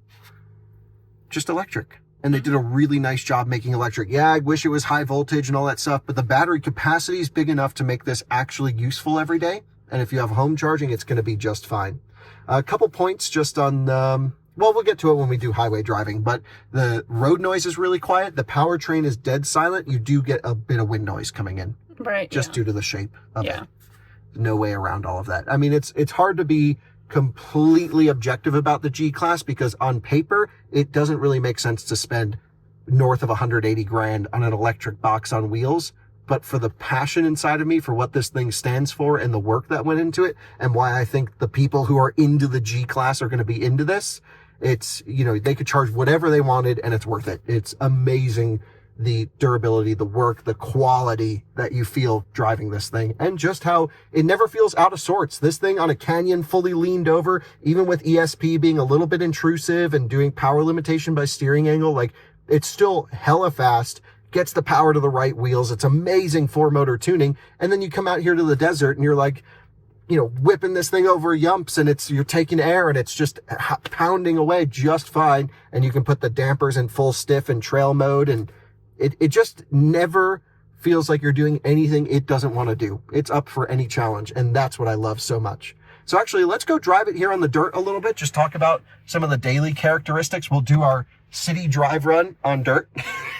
[SPEAKER 2] just electric. And they did a really nice job making electric. Yeah, I wish it was high voltage and all that stuff, but the battery capacity is big enough to make this actually useful every day. And if you have home charging, it's going to be just fine. A couple points just on, well, we'll get to it when we do highway driving, but the road noise is really quiet. The powertrain is dead silent. You do get a bit of wind noise coming in.
[SPEAKER 3] Right.
[SPEAKER 2] Just due to the shape of it. No way around all of that. I mean, it's hard to be completely objective about the G-Class, because on paper, it doesn't really make sense to spend north of 180 grand on an electric box on wheels. But for the passion inside of me for what this thing stands for and the work that went into it, and why I think the people who are into the G-Class are going to be into this, it's, you know, they could charge whatever they wanted and it's worth it. It's amazing, the durability, the work, the quality that you feel driving this thing, and just how it never feels out of sorts. This thing on a canyon, fully leaned over, even with ESP being a little bit intrusive and doing power limitation by steering angle, like, it's still hella fast, gets the power to the right wheels. It's amazing 4-motor tuning. And then you come out here to the desert and you're like, you know, whipping this thing over yumps, and you're taking air and it's just pounding away just fine. And you can put the dampers in full stiff and trail mode, and it just never feels like you're doing anything it doesn't want to do. It's up for any challenge, and that's what I love so much. So actually, let's go drive it here on the dirt a little bit, just talk about some of the daily characteristics. We'll do our city drive run on dirt,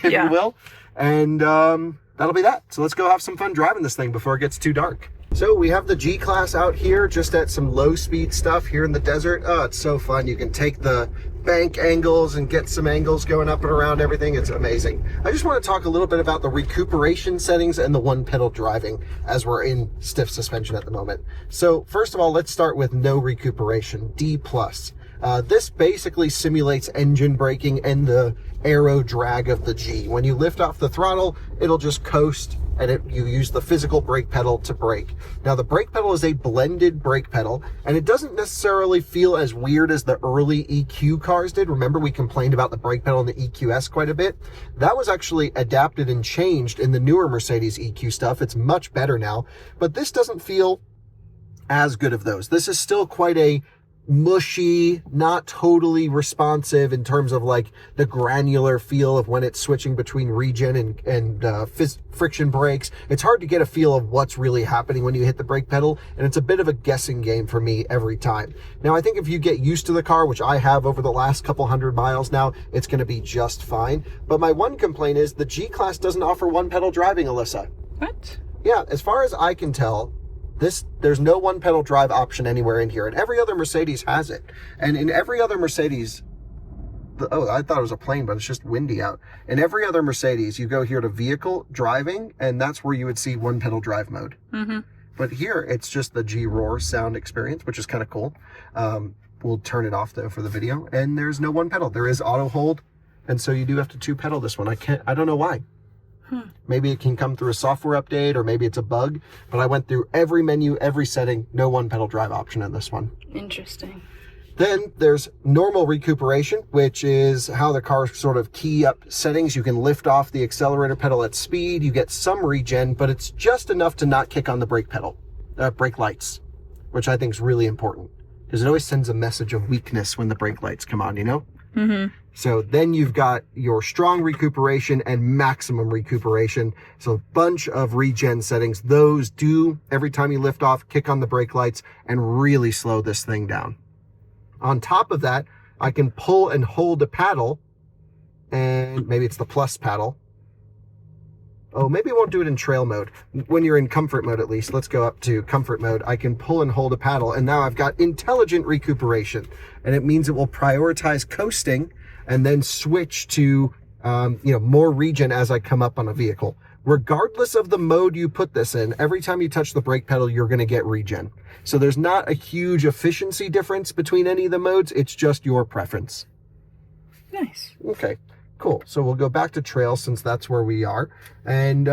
[SPEAKER 2] if you will, and that'll be that. So let's go have some fun driving this thing before it gets too dark. So we have the G-Class out here just at some low-speed stuff here in the desert. Oh, it's so fun. You can take the bank angles and get some angles going up and around everything. It's amazing. I just want to talk a little bit about the recuperation settings and the one-pedal driving as we're in stiff suspension at the moment. So first of all, let's start with no recuperation, D+. This basically simulates engine braking and the aero drag of the G. When you lift off the throttle, it'll just coast, and you use the physical brake pedal to brake. Now, the brake pedal is a blended brake pedal, and it doesn't necessarily feel as weird as the early EQ cars did. Remember, we complained about the brake pedal in the EQS quite a bit. That was actually adapted and changed in the newer Mercedes EQ stuff. It's much better now, but this doesn't feel as good of those. This is still quite a mushy, not totally responsive in terms of like the granular feel of when it's switching between regen and friction brakes. It's hard to get a feel of what's really happening when you hit the brake pedal, and it's a bit of a guessing game for me every time. Now, I think if you get used to the car, which I have over the last couple hundred miles now, it's going to be just fine. But my one complaint is the G-Class doesn't offer one-pedal driving, Alyssa.
[SPEAKER 3] What?
[SPEAKER 2] Yeah, as far as I can tell, there's no one-pedal drive option anywhere in here, and every other Mercedes has it. And in every other Mercedes, I thought it was a plane, but it's just windy out. In every other Mercedes, you go here to vehicle driving, and that's where you would see one-pedal drive mode. Mm-hmm. But here, it's just the G-Roar sound experience, which is kind of cool. We'll turn it off, though, for the video. And there's no one pedal. There is auto hold, and so you do have to two-pedal this one. I don't know why. Maybe it can come through a software update, or maybe it's a bug, but I went through every menu, every setting, no one-pedal drive option in this one.
[SPEAKER 3] Interesting.
[SPEAKER 2] Then there's normal recuperation, which is how the car sort of key up settings. You can lift off the accelerator pedal at speed. You get some regen, but it's just enough to not kick on the brake pedal, brake lights, which I think is really important, because it always sends a message of weakness when the brake lights come on, you know? Mm-hmm. So then you've got your strong recuperation and maximum recuperation. So a bunch of regen settings. Those do, every time you lift off, kick on the brake lights and really slow this thing down. On top of that, I can pull and hold a paddle, and maybe it's the plus paddle. Oh, maybe it won't do it in trail mode. When you're in comfort mode, at least, let's go up to comfort mode. I can pull and hold a paddle, and now I've got intelligent recuperation, and it means it will prioritize coasting and then switch to more regen as I come up on a vehicle. Regardless of the mode you put this in, every time you touch the brake pedal, you're going to get regen. So there's not a huge efficiency difference between any of the modes. It's just your preference.
[SPEAKER 3] Nice.
[SPEAKER 2] Okay. Cool. So we'll go back to trail since that's where we are. And,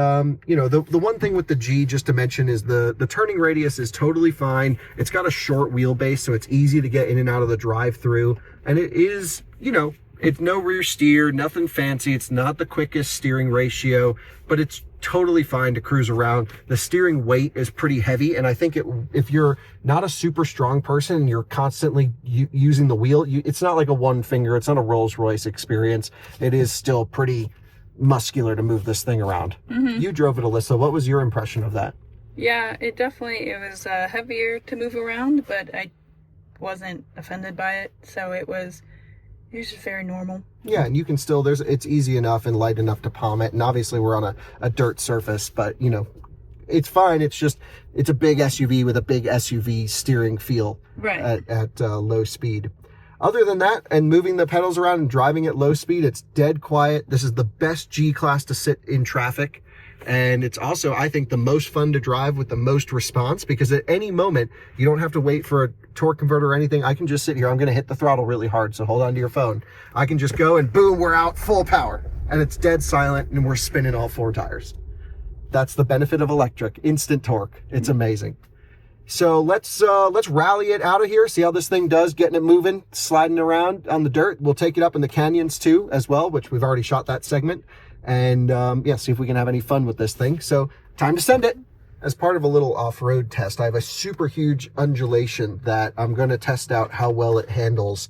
[SPEAKER 2] you know, the one thing with the G, just to mention, is the turning radius is totally fine. It's got a short wheelbase, so it's easy to get in and out of the drive-through. And it is, you know, it's no rear steer, nothing fancy. It's not the quickest steering ratio, but it's totally fine to cruise around. The steering weight is pretty heavy, and I think if you're not a super strong person and you're constantly using the wheel, it's not like a one finger, it's not a Rolls Royce experience. It is still pretty muscular to move this thing around. You drove it, Alyssa. What was your impression of that?
[SPEAKER 3] Yeah, it was heavier to move around, but I wasn't offended by it, so it was just very normal.
[SPEAKER 2] Yeah, and you can still, it's easy enough and light enough to palm it. And obviously we're on a dirt surface, but you know, it's fine. It's just, it's a big SUV with a big SUV steering feel at low speed. Other than that, and moving the pedals around and driving at low speed, it's dead quiet. This is the best G-Class to sit in traffic. And it's also, I think, the most fun to drive with the most response, because at any moment, you don't have to wait for a torque converter or anything. I can just sit here. I'm going to hit the throttle really hard, so hold on to your phone. I can just go and boom, we're out full power. And it's dead silent, and we're spinning all 4 tires. That's the benefit of electric. Instant torque. It's amazing. So let's rally it out of here, see how this thing does, getting it moving, sliding around on the dirt. We'll take it up in the canyons too, as well, which we've already shot that segment. And yeah, see if we can have any fun with this thing. So time to send it. As part of a little off-road test, I have a super huge undulation that I'm going to test out how well it handles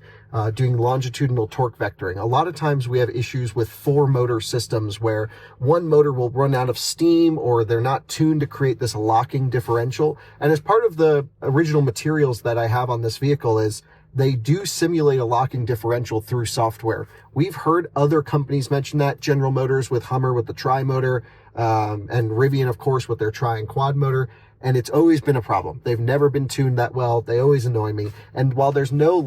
[SPEAKER 2] doing longitudinal torque vectoring. A lot of times we have issues with 4 motor systems where one motor will run out of steam, or they're not tuned to create this locking differential. And as part of the original materials that I have on this vehicle is they do simulate a locking differential through software. We've heard other companies mention that, General Motors with Hummer with the tri-motor, and Rivian, of course, with their tri and quad motor. And it's always been a problem. They've never been tuned that well. They always annoy me. And while there's no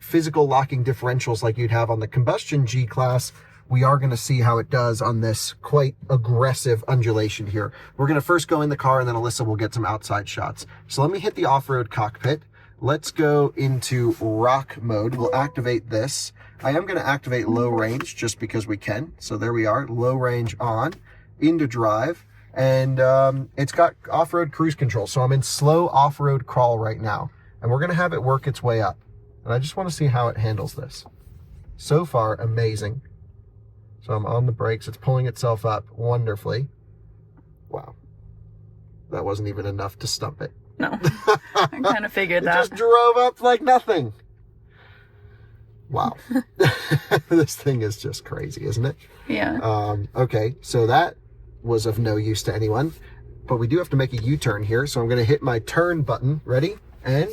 [SPEAKER 2] physical locking differentials like you'd have on the combustion G-Class, we are going to see how it does on this quite aggressive undulation here. We're going to first go in the car, and then Alyssa will get some outside shots. So let me hit the off-road cockpit. Let's go into rock mode. We'll activate this. I am going to activate low range just because we can. So there we are, low range on, into drive. And it's got off-road cruise control. So I'm in slow off-road crawl right now. And we're going to have it work its way up. And I just want to see how it handles this. So far, amazing. So I'm on the brakes. It's pulling itself up wonderfully. Wow. That wasn't even enough to stump it.
[SPEAKER 3] No, I kind of figured that.
[SPEAKER 2] It just drove up like nothing. Wow. This thing is just crazy, isn't it?
[SPEAKER 3] Yeah.
[SPEAKER 2] Okay, so that was of no use to anyone, but we do have to make a U-turn here, so I'm going to hit my turn button. Ready? And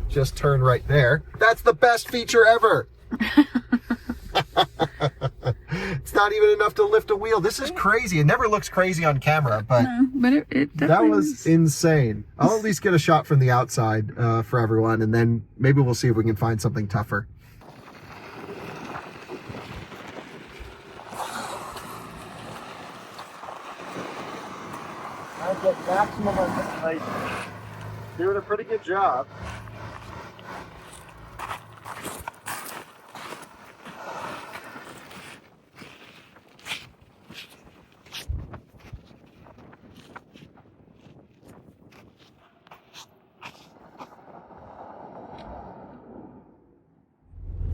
[SPEAKER 2] just turn right there. That's the best feature ever. It's not even enough to lift a wheel. This is crazy. It never looks crazy on camera, but,
[SPEAKER 3] it
[SPEAKER 2] that was insane. I'll at least get a shot from the outside for everyone, and then maybe we'll see if we can find something tougher. I get maximum articulation. Doing a pretty good job.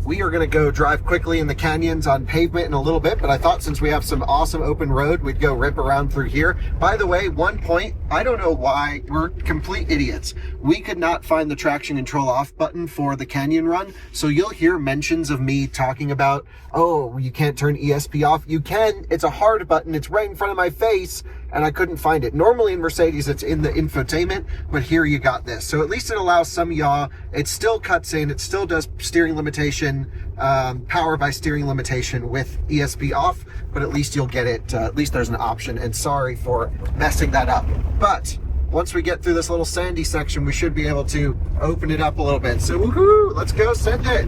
[SPEAKER 2] We are going to go drive quickly in the canyons on pavement in a little bit, but I thought since we have some awesome open road, we'd go rip around through here. By the way, one point, I don't know why, we're complete idiots. We could not find the traction control off button for the canyon run, so you'll hear mentions of me talking about, oh, you can't turn ESP off. You can. It's a hard button. It's right in front of my face, and I couldn't find it. Normally in Mercedes, it's in the infotainment, but here you got this. So at least it allows some yaw. It still cuts in. It still does steering limitation, power by steering limitation with ESP off, but at least you'll get it. At least there's an option, and sorry for messing that up. But once we get through this little sandy section, we should be able to open it up a little bit. So woohoo, let's go send it.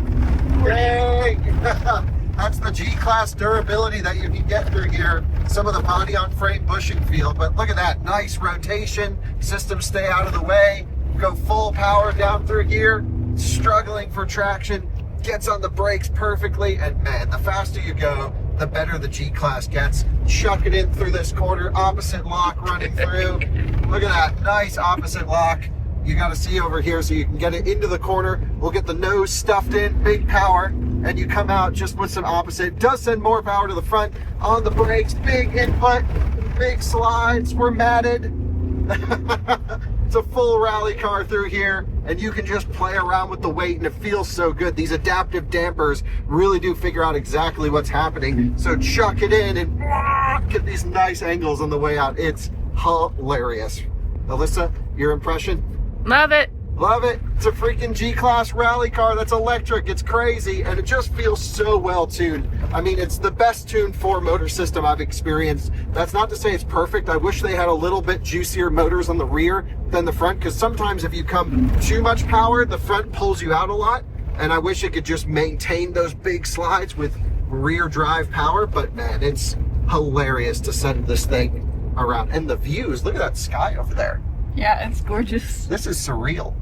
[SPEAKER 2] Yay! That's the G-Class durability that you can get through here. Some of the body on frame bushing feel, but look at that. Nice rotation, systems stay out of the way. Go full power down through here, struggling for traction. gets on the brakes perfectly, and man, the faster you go, the better the G-Class gets. Chuck it in through this corner, opposite lock running through. Look at that, nice opposite lock. You got to see over here so you can get it into the corner. We'll get the nose stuffed in, big power, and you come out just with some opposite. Does send more power to the front. On the brakes, big input, big slides. We're matted. It's a full rally car through here, and you can just play around with the weight, and it feels so good. These adaptive dampers really do figure out exactly what's happening. So chuck it in and get these nice angles on the way out. It's hilarious. Alyssa, your impression?
[SPEAKER 3] Love it.
[SPEAKER 2] Love it. It's a freaking G-Class rally car that's electric. It's crazy, and it just feels so well tuned. I mean, it's the best tuned 4-motor system I've experienced. That's not to say it's perfect. I wish they had a little bit juicier motors on the rear than the front, because sometimes if you come too much power, the front pulls you out a lot, and I wish it could just maintain those big slides with rear drive power. But man, it's hilarious to send this thing around. And the views, look at that sky over there.
[SPEAKER 3] Yeah, it's gorgeous.
[SPEAKER 2] This is surreal.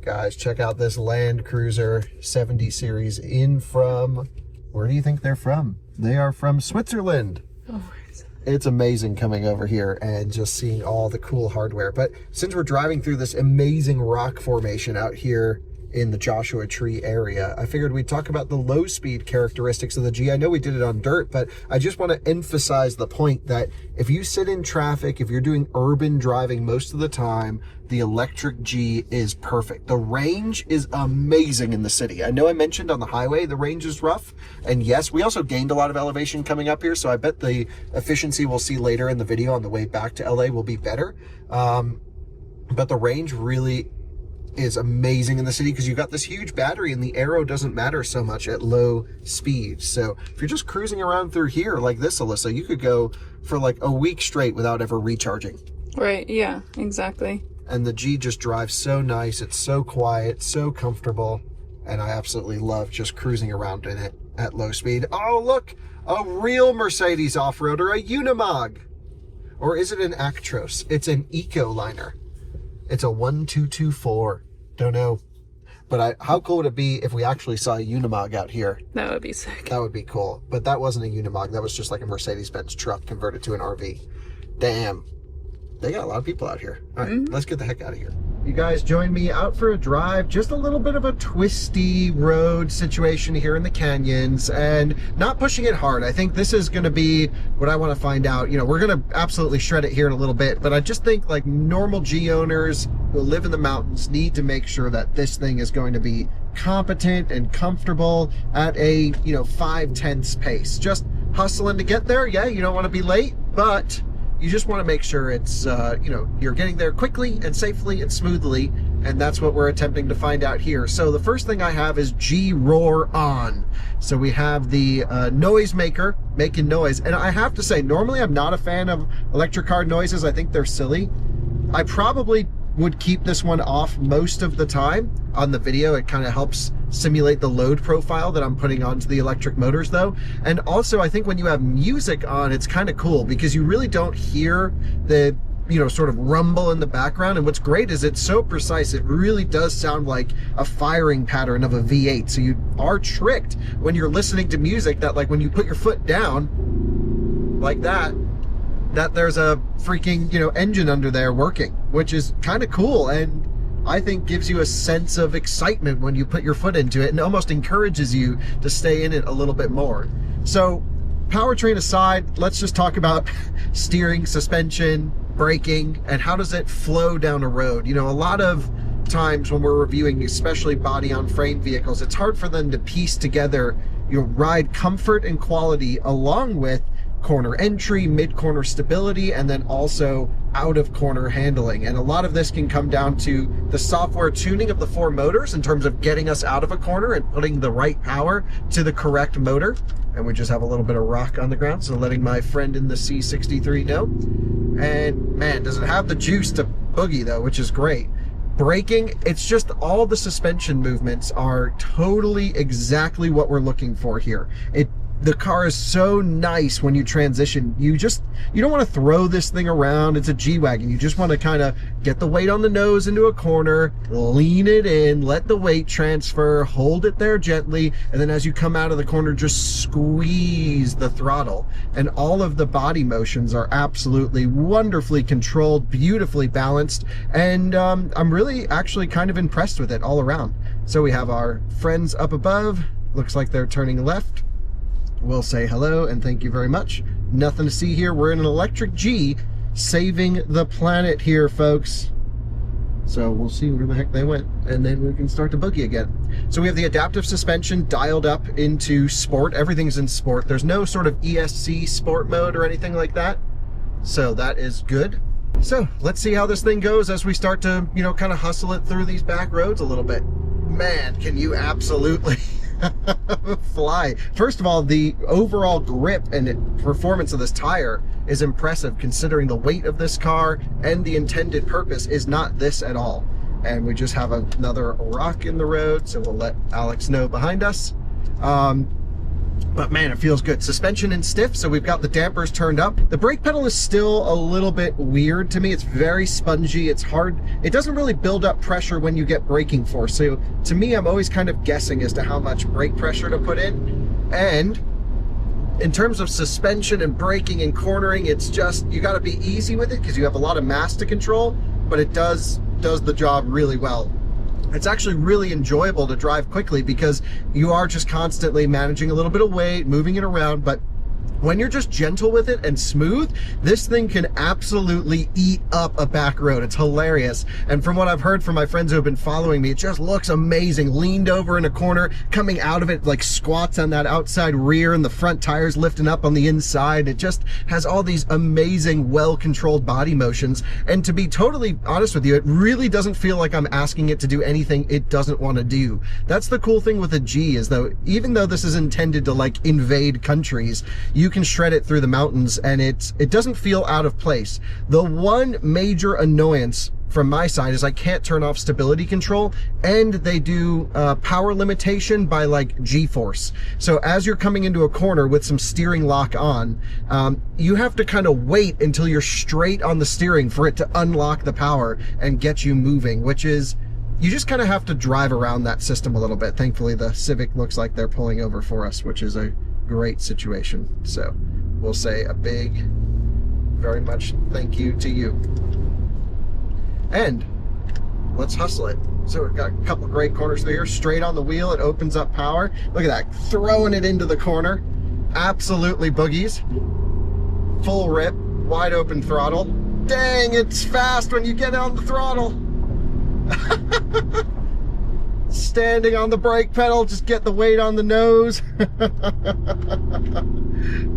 [SPEAKER 2] Guys, check out this Land Cruiser 70 series in from, where do you think they're from? They are from Switzerland.
[SPEAKER 3] Oh,
[SPEAKER 2] it's amazing coming over here and just seeing all the cool hardware. But since we're driving through this amazing rock formation out here in the Joshua Tree area, I figured we'd talk about the low speed characteristics of the G. I know we did it on dirt, but I just want to emphasize the point that if you sit in traffic, if you're doing urban driving most of the time, the electric G is perfect. The range is amazing in the city. I know I mentioned on the highway the range is rough, and yes, we also gained a lot of elevation coming up here, so I bet the efficiency we'll see later in the video on the way back to LA will be better. But the range really is amazing in the city because you've got this huge battery and the aero doesn't matter so much at low speeds. So if you're just cruising around through here like this, Alyssa, you could go for like a week straight without ever recharging.
[SPEAKER 3] Right, yeah, exactly.
[SPEAKER 2] And the G just drives so nice. It's so quiet, so comfortable. And I absolutely love just cruising around in it at low speed. Oh, look, a real Mercedes off-roader, a Unimog. Or is it an Actros? It's an Ecoliner. It's a 1224. Don't know. But how cool would it be if we actually saw a Unimog out here?
[SPEAKER 3] That would be sick.
[SPEAKER 2] That would be cool. But that wasn't a Unimog. That was just like a Mercedes-Benz truck converted to an RV. Damn. They got a lot of people out here. All right, let's get the heck out of here. You guys join me out for a drive. Just a little bit of a twisty road situation here in the canyons and not pushing it hard. I think this is going to be what I want to find out. You know, we're going to absolutely shred it here in a little bit, but I just think like normal G owners who live in the mountains need to make sure that this thing is going to be competent and comfortable at a, 5/10 pace. Just hustling to get there. Yeah, you don't want to be late, but you just want to make sure it's, you're getting there quickly and safely and smoothly, and that's what we're attempting to find out here. So the first thing I have is G-Roar on. So we have the noise maker making noise, and I have to say, normally I'm not a fan of electric car noises. I think they're silly. I probably would keep this one off most of the time on the video. It kind of helps simulate the load profile that I'm putting onto the electric motors though. And also I think when you have music on, it's kind of cool because you really don't hear the sort of rumble in the background. And what's great is it's so precise. It really does sound like a firing pattern of a V8. So you are tricked when you're listening to music that like when you put your foot down like that there's a freaking, engine under there working, which is kind of cool. And I think gives you a sense of excitement when you put your foot into it and almost encourages you to stay in it a little bit more. So powertrain aside, let's just talk about steering, suspension, braking, and how does it flow down a road. A lot of times when we're reviewing, especially body on frame vehicles, it's hard for them to piece together, ride comfort and quality along with corner entry, mid-corner stability, and then also out-of-corner handling. And a lot of this can come down to the software tuning of the 4 motors in terms of getting us out of a corner and putting the right power to the correct motor. And we just have a little bit of rock on the ground, so letting my friend in the C63 know. And man, does it have the juice to boogie though, which is great. Braking, it's just all the suspension movements are totally exactly what we're looking for here. It The car is so nice when you transition. You don't want to throw this thing around. It's a G-Wagon. You just want to kind of get the weight on the nose into a corner, lean it in, let the weight transfer, hold it there gently, and then as you come out of the corner, just squeeze the throttle. And all of the body motions are absolutely wonderfully controlled, beautifully balanced, and I'm really actually kind of impressed with it all around. So we have our friends up above. Looks like they're turning left. We'll say hello and thank you very much. Nothing to see here. We're in an electric G, saving the planet here, folks. So we'll see where the heck they went, and then we can start to boogie again. So we have the adaptive suspension dialed up into sport. Everything's in sport. There's no sort of ESC sport mode or anything like that. So that is good. So let's see how this thing goes as we start to, you know, kind of hustle it through these back roads a little bit. Man, can you absolutely fly. First of all, the overall grip and performance of this tire is impressive considering the weight of this car, and the intended purpose is not this at all. And we just have another rock in the road, so we'll let Alex know behind us. But man, it feels good. Suspension in stiff, so we've got the dampers turned up. The brake pedal is still a little bit weird to me. It's very spongy, it's hard. It doesn't really build up pressure when you get braking force. So to me, I'm always kind of guessing as to how much brake pressure to put in. And in terms of suspension and braking and cornering, it's just, you gotta be easy with it because you have a lot of mass to control, but it does the job really well. It's actually really enjoyable to drive quickly because you are just constantly managing a little bit of weight, moving it around, but when you're just gentle with it and smooth, this thing can absolutely eat up a back road. It's hilarious. And from what I've heard from my friends who have been following me, it just looks amazing. Leaned over in a corner, coming out of it like squats on that outside rear, and the front tires lifting up on the inside. It just has all these amazing, well-controlled body motions. And to be totally honest with you, it really doesn't feel like I'm asking it to do anything it doesn't want to do. That's the cool thing with a G, is though, even though this is intended to like invade countries, you can shred it through the mountains, and it doesn't feel out of place. The one major annoyance from my side is I can't turn off stability control, and they do power limitation by like G-force. So as you're coming into a corner with some steering lock on, you have to kind of wait until you're straight on the steering for it to unlock the power and get you moving, which is, you just kind of have to drive around that system a little bit. Thankfully, the Civic looks like they're pulling over for us, which is a great situation. So we'll say a big, very much thank you to you. And let's hustle it. So we've got a couple of great corners through here. Straight on the wheel, it opens up power. Look at that, throwing it into the corner. Absolutely boogies. Full rip, wide open throttle. Dang, it's fast when you get on the throttle. Standing on the brake pedal, just get the weight on the nose.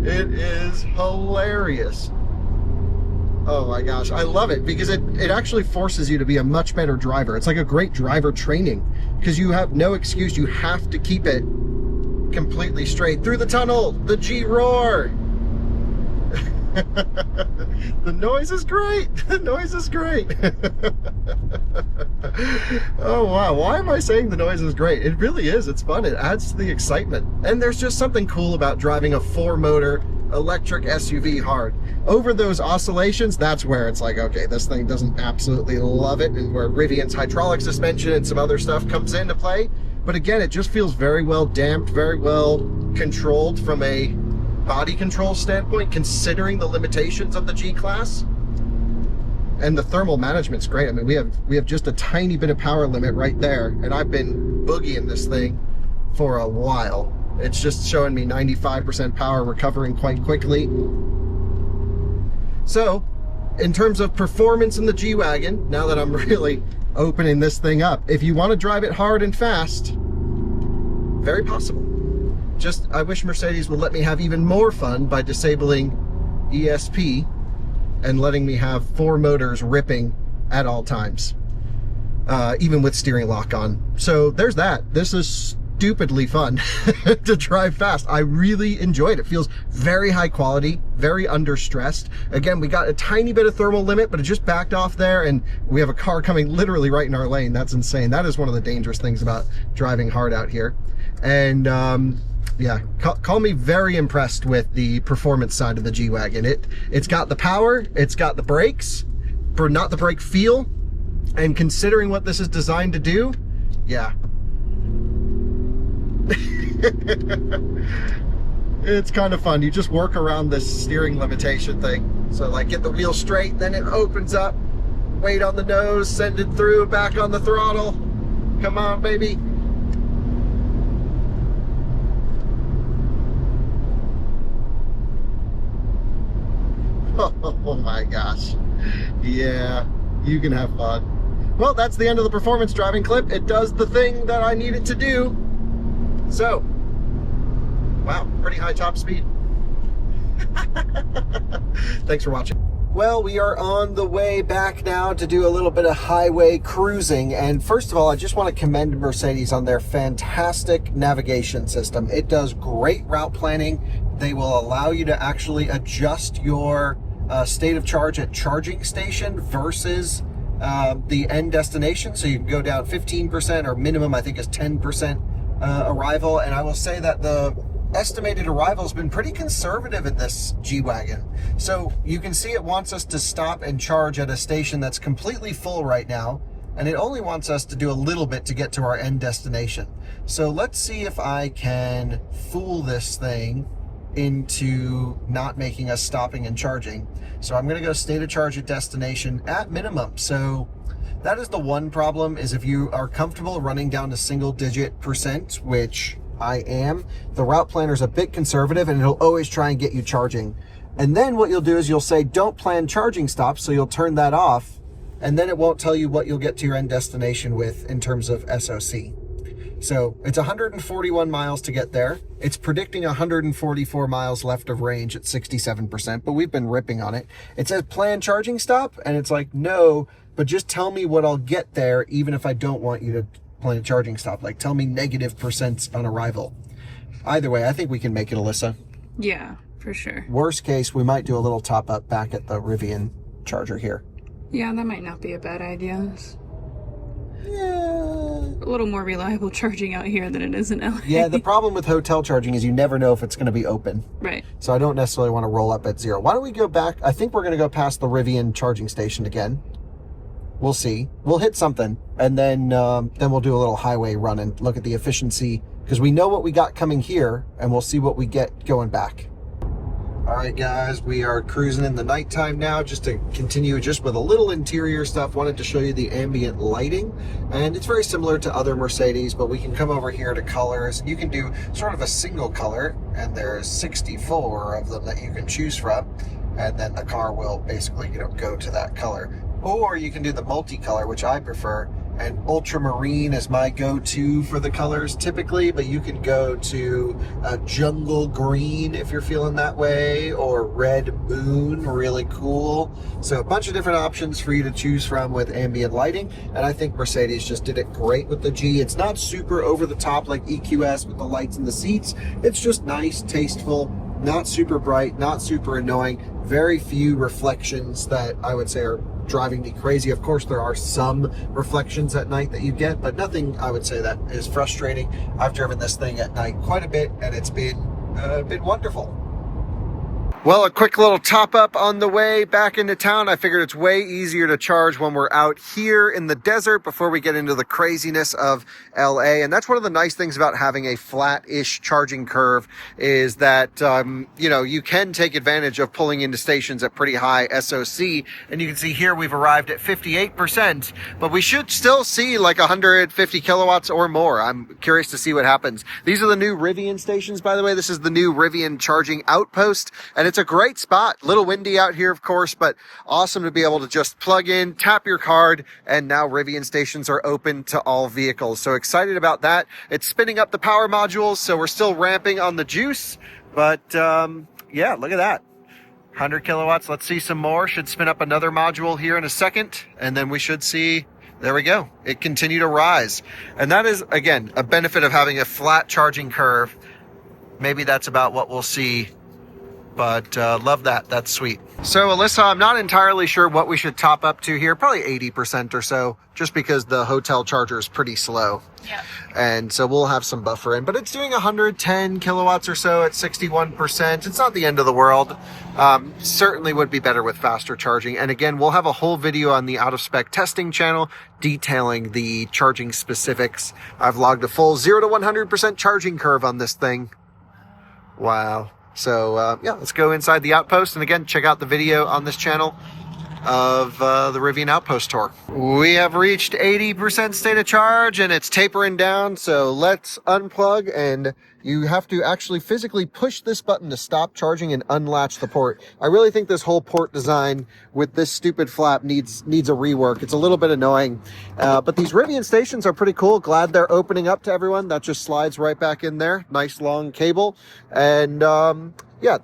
[SPEAKER 2] It is hilarious. Oh my gosh, I love it because it actually forces you to be a much better driver. It's like a great driver training because you have no excuse. You have to keep it completely straight. Through the tunnel, the G roar. The noise is great. The noise is great. Oh wow, why am I saying the noise is great? It really is. It's fun. It adds to the excitement. And there's just something cool about driving a 4-motor electric SUV hard. Over those oscillations, that's where it's like, okay, this thing doesn't absolutely love it, and where Rivian's hydraulic suspension and some other stuff comes into play. But again, it just feels very well damped, very well controlled from a body control standpoint, considering the limitations of the G-Class. And the thermal management's great. I mean, we have just a tiny bit of power limit right there, and I've been boogieing this thing for a while. It's just showing me 95% power, recovering quite quickly. So, in terms of performance in the G-Wagon, now that I'm really opening this thing up, if you want to drive it hard and fast, very possible. Just, I wish Mercedes would let me have even more fun by disabling ESP and letting me have 4 motors ripping at all times, even with steering lock on. So there's that. This is stupidly fun to drive fast. I really enjoyed it. It feels very high quality, very under stressed. Again, we got a tiny bit of thermal limit, but it just backed off there, and we have a car coming literally right in our lane. That's insane. That is one of the dangerous things about driving hard out here. And Yeah, call me very impressed with the performance side of the G-Wagon. It's got the power, it's got the brakes, for not the brake feel, and considering what this is designed to do, yeah. It's kind of fun. You just work around this steering limitation thing. So like get the wheel straight, then it opens up, weight on the nose, send it through, back on the throttle. Come on, baby. Oh my gosh. Yeah, you can have fun. Well, that's the end of the performance driving clip. It does the thing that I need it to do. So, wow, pretty high top speed. Thanks for watching. Well, we are on the way back now to do a little bit of highway cruising. And first of all, I just want to commend Mercedes on their fantastic navigation system. It does great route planning. They will allow you to actually adjust your state of charge at charging station versus the end destination. So you can go down 15% or minimum, I think, is 10% arrival. And I will say that the estimated arrival has been pretty conservative in this G-Wagon. So you can see it wants us to stop and charge at a station that's completely full right now, and it only wants us to do a little bit to get to our end destination. So let's see if I can fool this thing into not making us stopping and charging. So I'm going to go state of charge at destination at minimum. So that is the one problem, is if you are comfortable running down to single-digit percent, which I am, the route planner is a bit conservative and it'll always try and get you charging. And then what you'll do is you'll say don't plan charging stops, so you'll turn that off, and then it won't tell you what you'll get to your end destination with in terms of SOC. So it's 141 miles to get there. It's predicting 144 miles left of range at 67%, but we've been ripping on it. It says plan charging stop, and it's like, no, but just tell me what I'll get there even if I don't want you to plan a charging stop. Like, tell me negative percents on arrival. Either way, I think we can make it, Alyssa.
[SPEAKER 3] Yeah, for sure.
[SPEAKER 2] Worst case, we might do a little top up back at the Rivian charger here.
[SPEAKER 3] Yeah, that might not be a bad idea.
[SPEAKER 2] Yeah.
[SPEAKER 3] A little more reliable charging out here than it is in LA.
[SPEAKER 2] Yeah, the problem with hotel charging is you never know if it's going to be open.
[SPEAKER 3] Right.
[SPEAKER 2] So I don't necessarily want to roll up at zero. Why don't we go back? I think we're going to go past the Rivian charging station again. We'll see. We'll hit something, and then we'll do a little highway run and look at the efficiency, because we know what we got coming here, and we'll see what we get going back. All right, guys, we are cruising in the nighttime now. Just to continue just with a little interior stuff, wanted to show you the ambient lighting, and it's very similar to other Mercedes, but we can come over here to colors. You can do sort of a single color, and there's 64 of them that you can choose from, and then the car will basically, go to that color. Or you can do the multicolor, which I prefer, and ultramarine is my go-to for the colors typically, but you can go to a jungle green if you're feeling that way, or red moon, really cool. So a bunch of different options for you to choose from with ambient lighting, and I think Mercedes just did it great with the G. It's not super over the top like EQS with the lights in the seats. It's just nice, tasteful, not super bright, not super annoying, very few reflections that I would say are driving me crazy. Of course, there are some reflections at night that you get, but nothing I would say that is frustrating. I've driven this thing at night quite a bit, and it's been wonderful. Well, a quick little top up on the way back into town. I figured it's way easier to charge when we're out here in the desert before we get into the craziness of LA. And that's one of the nice things about having a flat-ish charging curve, is that, you can take advantage of pulling into stations at pretty high SOC. And you can see here we've arrived at 58%, but we should still see like 150 kilowatts or more. I'm curious to see what happens. These are the new Rivian stations, by the way. This is the new Rivian charging outpost, and it's a great spot. A little windy out here, of course, but awesome to be able to just plug in, tap your card, and now Rivian stations are open to all vehicles. So excited about that. It's spinning up the power modules, so we're still ramping on the juice, but yeah, look at that. 100 kilowatts. Let's see some more. Should spin up another module here in a second, and then we should see, there we go, it continue to rise. And that is, again, a benefit of having a flat charging curve. Maybe that's about what we'll see But love that. That's sweet. So Alyssa, I'm not entirely sure what we should top up to here. Probably 80% or so, just because the hotel charger is pretty slow.
[SPEAKER 3] Yeah.
[SPEAKER 2] And so we'll have some buffer in, but it's doing 110 kilowatts or so at 61%. It's not the end of the world. Certainly would be better with faster charging. And again, we'll have a whole video on the out of spec testing channel detailing the charging specifics. I've logged a full 0 to 100% charging curve on this thing. Wow. So yeah, let's go inside the outpost. And again, check out the video on this channel of the Rivian Outpost tour. We have reached 80% state of charge and it's tapering down. So let's unplug, and you have to actually physically push this button to stop charging and unlatch the port. I really think this whole port design with this stupid flap needs a rework. It's a little bit annoying, but these Rivian stations are pretty cool. Glad they're opening up to everyone. That just slides right back in there. Nice long cable. And yeah,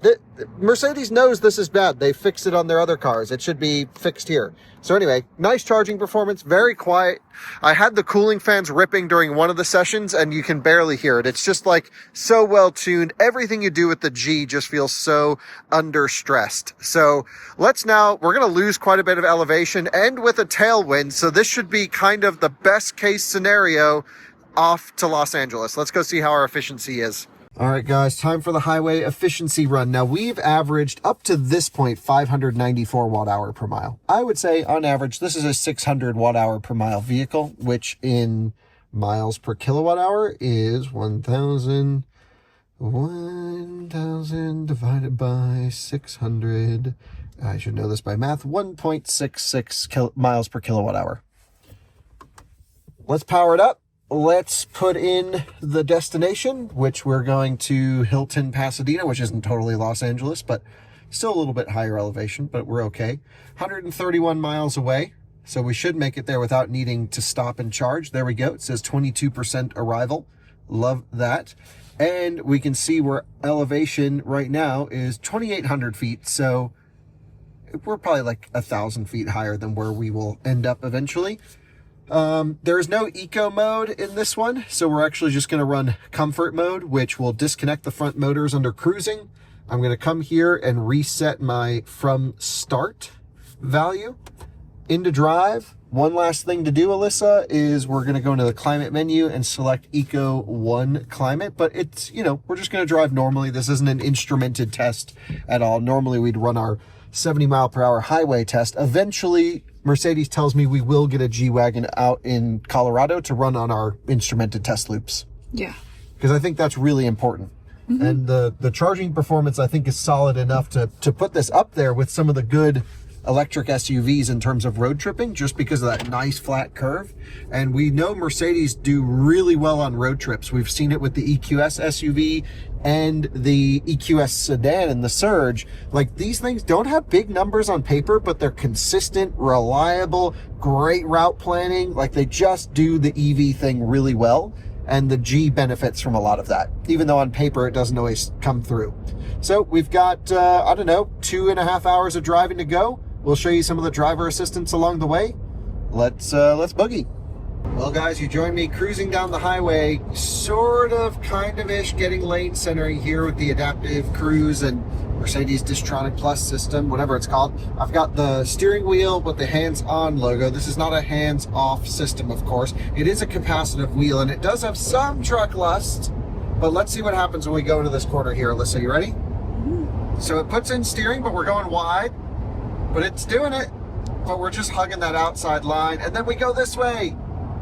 [SPEAKER 2] Mercedes knows this is bad. They fixed it on their other cars. It should be fixed here. So anyway, nice charging performance, very quiet. I had the cooling fans ripping during one of the sessions and you can barely hear it. It's just like so well tuned. Everything you do with the G just feels so under stressed. So we're going to lose quite a bit of elevation and with a tailwind. So this should be kind of the best case scenario off to Los Angeles. Let's go see how our efficiency is. All right, guys, time for the highway efficiency run. Now, we've averaged up to this point 594 watt-hour per mile. I would say, on average, this is a 600 watt-hour per mile vehicle, which in miles per kilowatt-hour is 1,000 divided by 600. I should know this by math. 1.66 miles per kilowatt-hour. Let's power it up. Let's put in the destination, which we're going to Hilton, Pasadena, which isn't totally Los Angeles, but still a little bit higher elevation, but we're okay. 131 miles away, so we should make it there without needing to stop and charge. There we go. It says 22% arrival. Love that. And we can see where elevation right now is 2,800 feet, so we're probably like 1,000 feet higher than where we will end up eventually. There is no eco mode in this one, so we're actually just going to run comfort mode, which will disconnect the front motors under cruising. I'm going to come here and reset my from start value into drive. One last thing to do, Alyssa, is we're going to go into the climate menu and select Eco 1 climate, but it's, we're just going to drive normally. This isn't an instrumented test at all. Normally we'd run our 70 mile per hour highway test. Eventually, Mercedes tells me we will get a G-Wagon out in Colorado to run on our instrumented test loops.
[SPEAKER 3] Yeah.
[SPEAKER 2] Because I think that's really important. Mm-hmm. And the charging performance, I think, is solid enough to put this up there with some of the good electric SUVs in terms of road tripping, just because of that nice flat curve. And we know Mercedes do really well on road trips. We've seen it with the EQS SUV and the EQS sedan and the Surge. Like, these things don't have big numbers on paper, but they're consistent, reliable, great route planning. Like, they just do the EV thing really well. And the G benefits from a lot of that, even though on paper it doesn't always come through. So we've got, 2.5 hours of driving to go. We'll show you some of the driver assistance along the way. Let's boogie. Well, guys, you joined me cruising down the highway, sort of, kind of-ish, getting lane centering here with the adaptive cruise and Mercedes Distronic Plus system, whatever it's called. I've got the steering wheel with the hands-on logo. This is not a hands-off system, of course. It is a capacitive wheel, and it does have some truck lust, but let's see what happens when we go into this corner here. Alyssa, you ready? Mm-hmm. So it puts in steering, but we're going wide, but it's doing it, but we're just hugging that outside line, and then we go this way,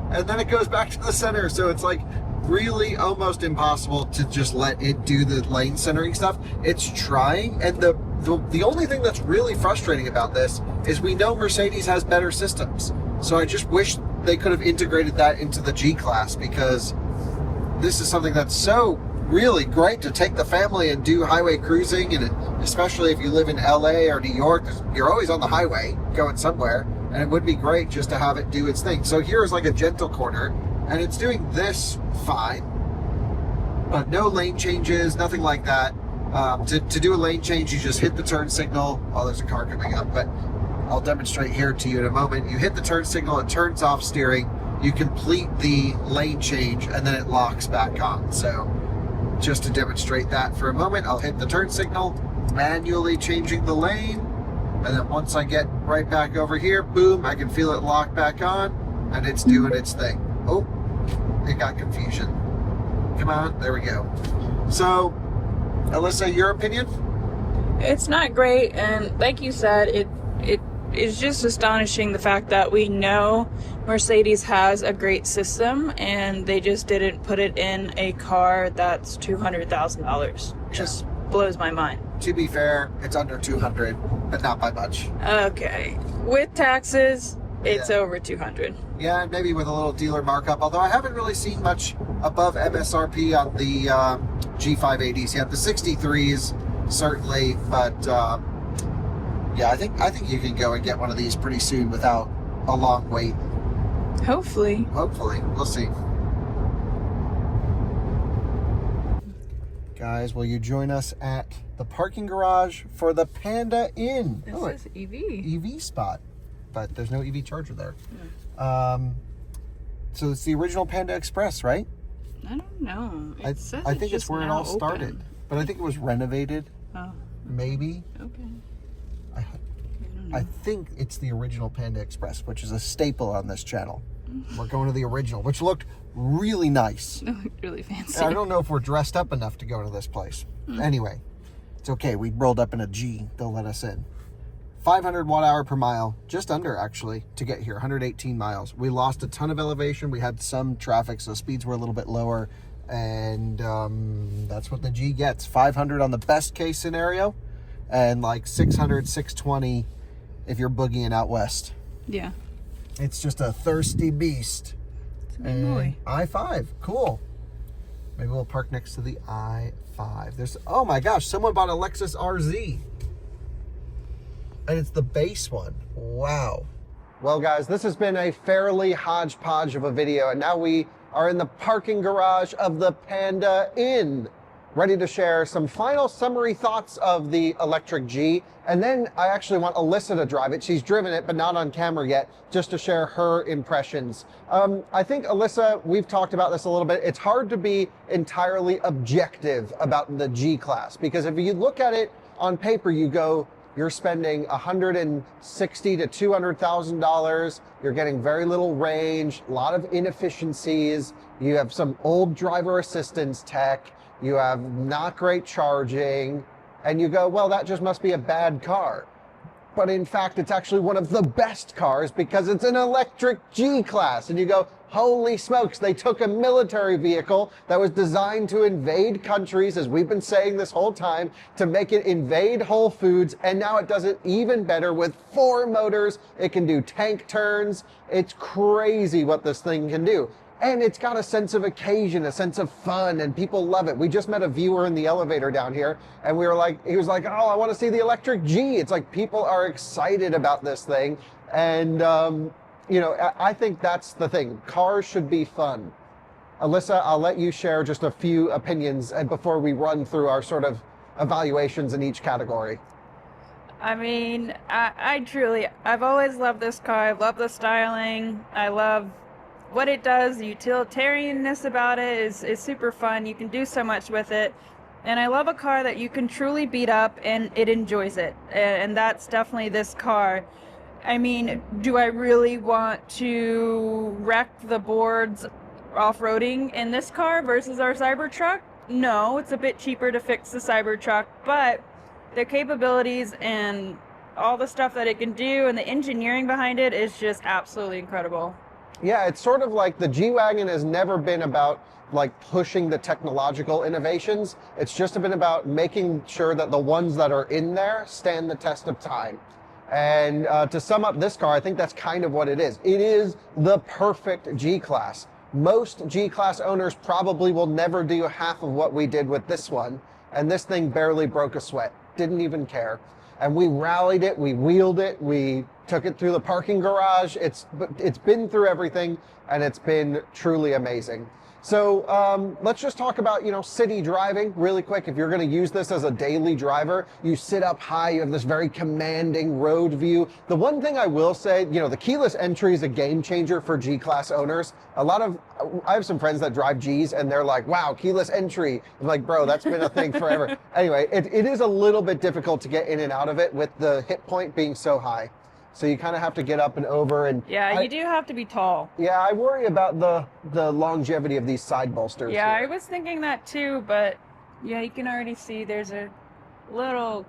[SPEAKER 2] and then it goes back to the center, so it's like really almost impossible to just let it do the lane centering stuff. It's trying, and the only thing that's really frustrating about this is we know Mercedes has better systems. So I just wish they could have integrated that into the G-Class, because this is something that's so really great to take the family and do highway cruising, and especially if you live in LA or New York, you're always on the highway going somewhere, and it would be great just to have it do its thing. So here's like a gentle corner, and it's doing this fine, but no lane changes, nothing like that. To do a lane change, you just hit the turn signal. Oh, there's a car coming up, but I'll demonstrate here to you in a moment. You hit the turn signal, it turns off steering, you complete the lane change, and then it locks back on. So just to demonstrate that for a moment, I'll hit the turn signal, manually changing the lane. And then once I get right back over here, boom, I can feel it lock back on, and it's doing its thing. Oh, it got confusion. Come on, there we go. So, Alyssa, your opinion?
[SPEAKER 3] It's not great, and like you said, it is just astonishing the fact that we know Mercedes has a great system, and they just didn't put it in a car that's $200,000. Just blows my mind.
[SPEAKER 2] To be fair, it's under 200, but not by much.
[SPEAKER 3] Okay, with taxes, it's over 200.
[SPEAKER 2] Yeah, maybe with a little dealer markup, although I haven't really seen much above MSRP on the G580s yet. The 63s, certainly, but yeah, I think you can go and get one of these pretty soon without a long wait.
[SPEAKER 3] Hopefully.
[SPEAKER 2] Hopefully. We'll see. Guys, will you join us at the parking garage for the Panda Inn?
[SPEAKER 3] This is EV.
[SPEAKER 2] EV spot, but there's no EV charger there. So it's the original Panda Express, right?
[SPEAKER 3] I don't know.
[SPEAKER 2] I think it's where it all started, but I think it was renovated.
[SPEAKER 3] Oh.
[SPEAKER 2] Maybe.
[SPEAKER 3] Okay.
[SPEAKER 2] I think it's the original Panda Express, which is a staple on this channel. We're going to the original, which looked really nice.
[SPEAKER 3] It looked really fancy.
[SPEAKER 2] I don't know if we're dressed up enough to go to this place. Anyway, it's okay. We rolled up in a G. They'll let us in. 500 watt-hour per mile, just under actually, to get here, 118 miles. We lost a ton of elevation. We had some traffic, so speeds were a little bit lower. And that's what the G gets. 500 on the best case scenario, and like 600, 620 if you're boogieing out west.
[SPEAKER 3] Yeah.
[SPEAKER 2] It's just a thirsty beast.
[SPEAKER 3] It's a good boy.
[SPEAKER 2] I-5, cool. Maybe we'll park next to the I-5. There's, oh my gosh, someone bought a Lexus RZ. And it's the base one. Wow. Well, guys, this has been a fairly hodgepodge of a video, and now we are in the parking garage of the Panda Inn, ready to share some final summary thoughts of the electric G. And then I actually want Alyssa to drive it. She's driven it, but not on camera yet, just to share her impressions. I think, Alyssa, we've talked about this a little bit. It's hard to be entirely objective about the G-Class, because if you look at it on paper, you go, you're spending $160,000 to $200,000. You're getting very little range, a lot of inefficiencies. You have some old driver assistance tech. You have not great charging, and you go, well, that just must be a bad car. But in fact, it's actually one of the best cars because it's an electric G-Class. And you go, holy smokes, they took a military vehicle that was designed to invade countries, as we've been saying this whole time, to make it invade Whole Foods, and now it does it even better with 4 motors. It can do tank turns. It's crazy what this thing can do. And it's got a sense of occasion, a sense of fun, and people love it. We just met a viewer in the elevator down here, and we were like, he was like, oh, I want to see the electric G. It's like people are excited about this thing. And, you know, I think that's the thing. Cars should be fun. Alyssa, I'll let you share just a few opinions before we run through our sort of evaluations in each category.
[SPEAKER 3] I mean, I've always loved this car. I love the styling. I love what it does. The utilitarianness about it is super fun. You can do so much with it. And I love a car that you can truly beat up and it enjoys it. And that's definitely this car. I mean, do I really want to wreck the boards off-roading in this car versus our Cybertruck? No, it's a bit cheaper to fix the Cybertruck, but the capabilities and all the stuff that it can do and the engineering behind it is just absolutely incredible.
[SPEAKER 2] Yeah, it's sort of like the G-Wagon has never been about like pushing the technological innovations. It's just been about making sure that the ones that are in there stand the test of time. And to sum up this car, I think that's kind of what it is. It is the perfect G-Class. Most G-Class owners probably will never do half of what we did with this one. And this thing barely broke a sweat, didn't even care. And we rallied it, we wheeled it, we took it through the parking garage. It's been through everything, and it's been truly amazing. So let's just talk about, city driving really quick. If you're going to use this as a daily driver, you sit up high, you have this very commanding road view. The one thing I will say, the keyless entry is a game changer for G-Class owners. I have some friends that drive Gs and they're like, wow, keyless entry. I'm like, bro, that's been a thing forever. Anyway, it is a little bit difficult to get in and out of it with the hit point being so high. So you kind of have to get up and over. And
[SPEAKER 3] yeah, you do have to be tall.
[SPEAKER 2] Yeah, I worry about the longevity of these side bolsters.
[SPEAKER 3] Yeah,
[SPEAKER 2] here.
[SPEAKER 3] I was thinking that too, but yeah, you can already see there's a little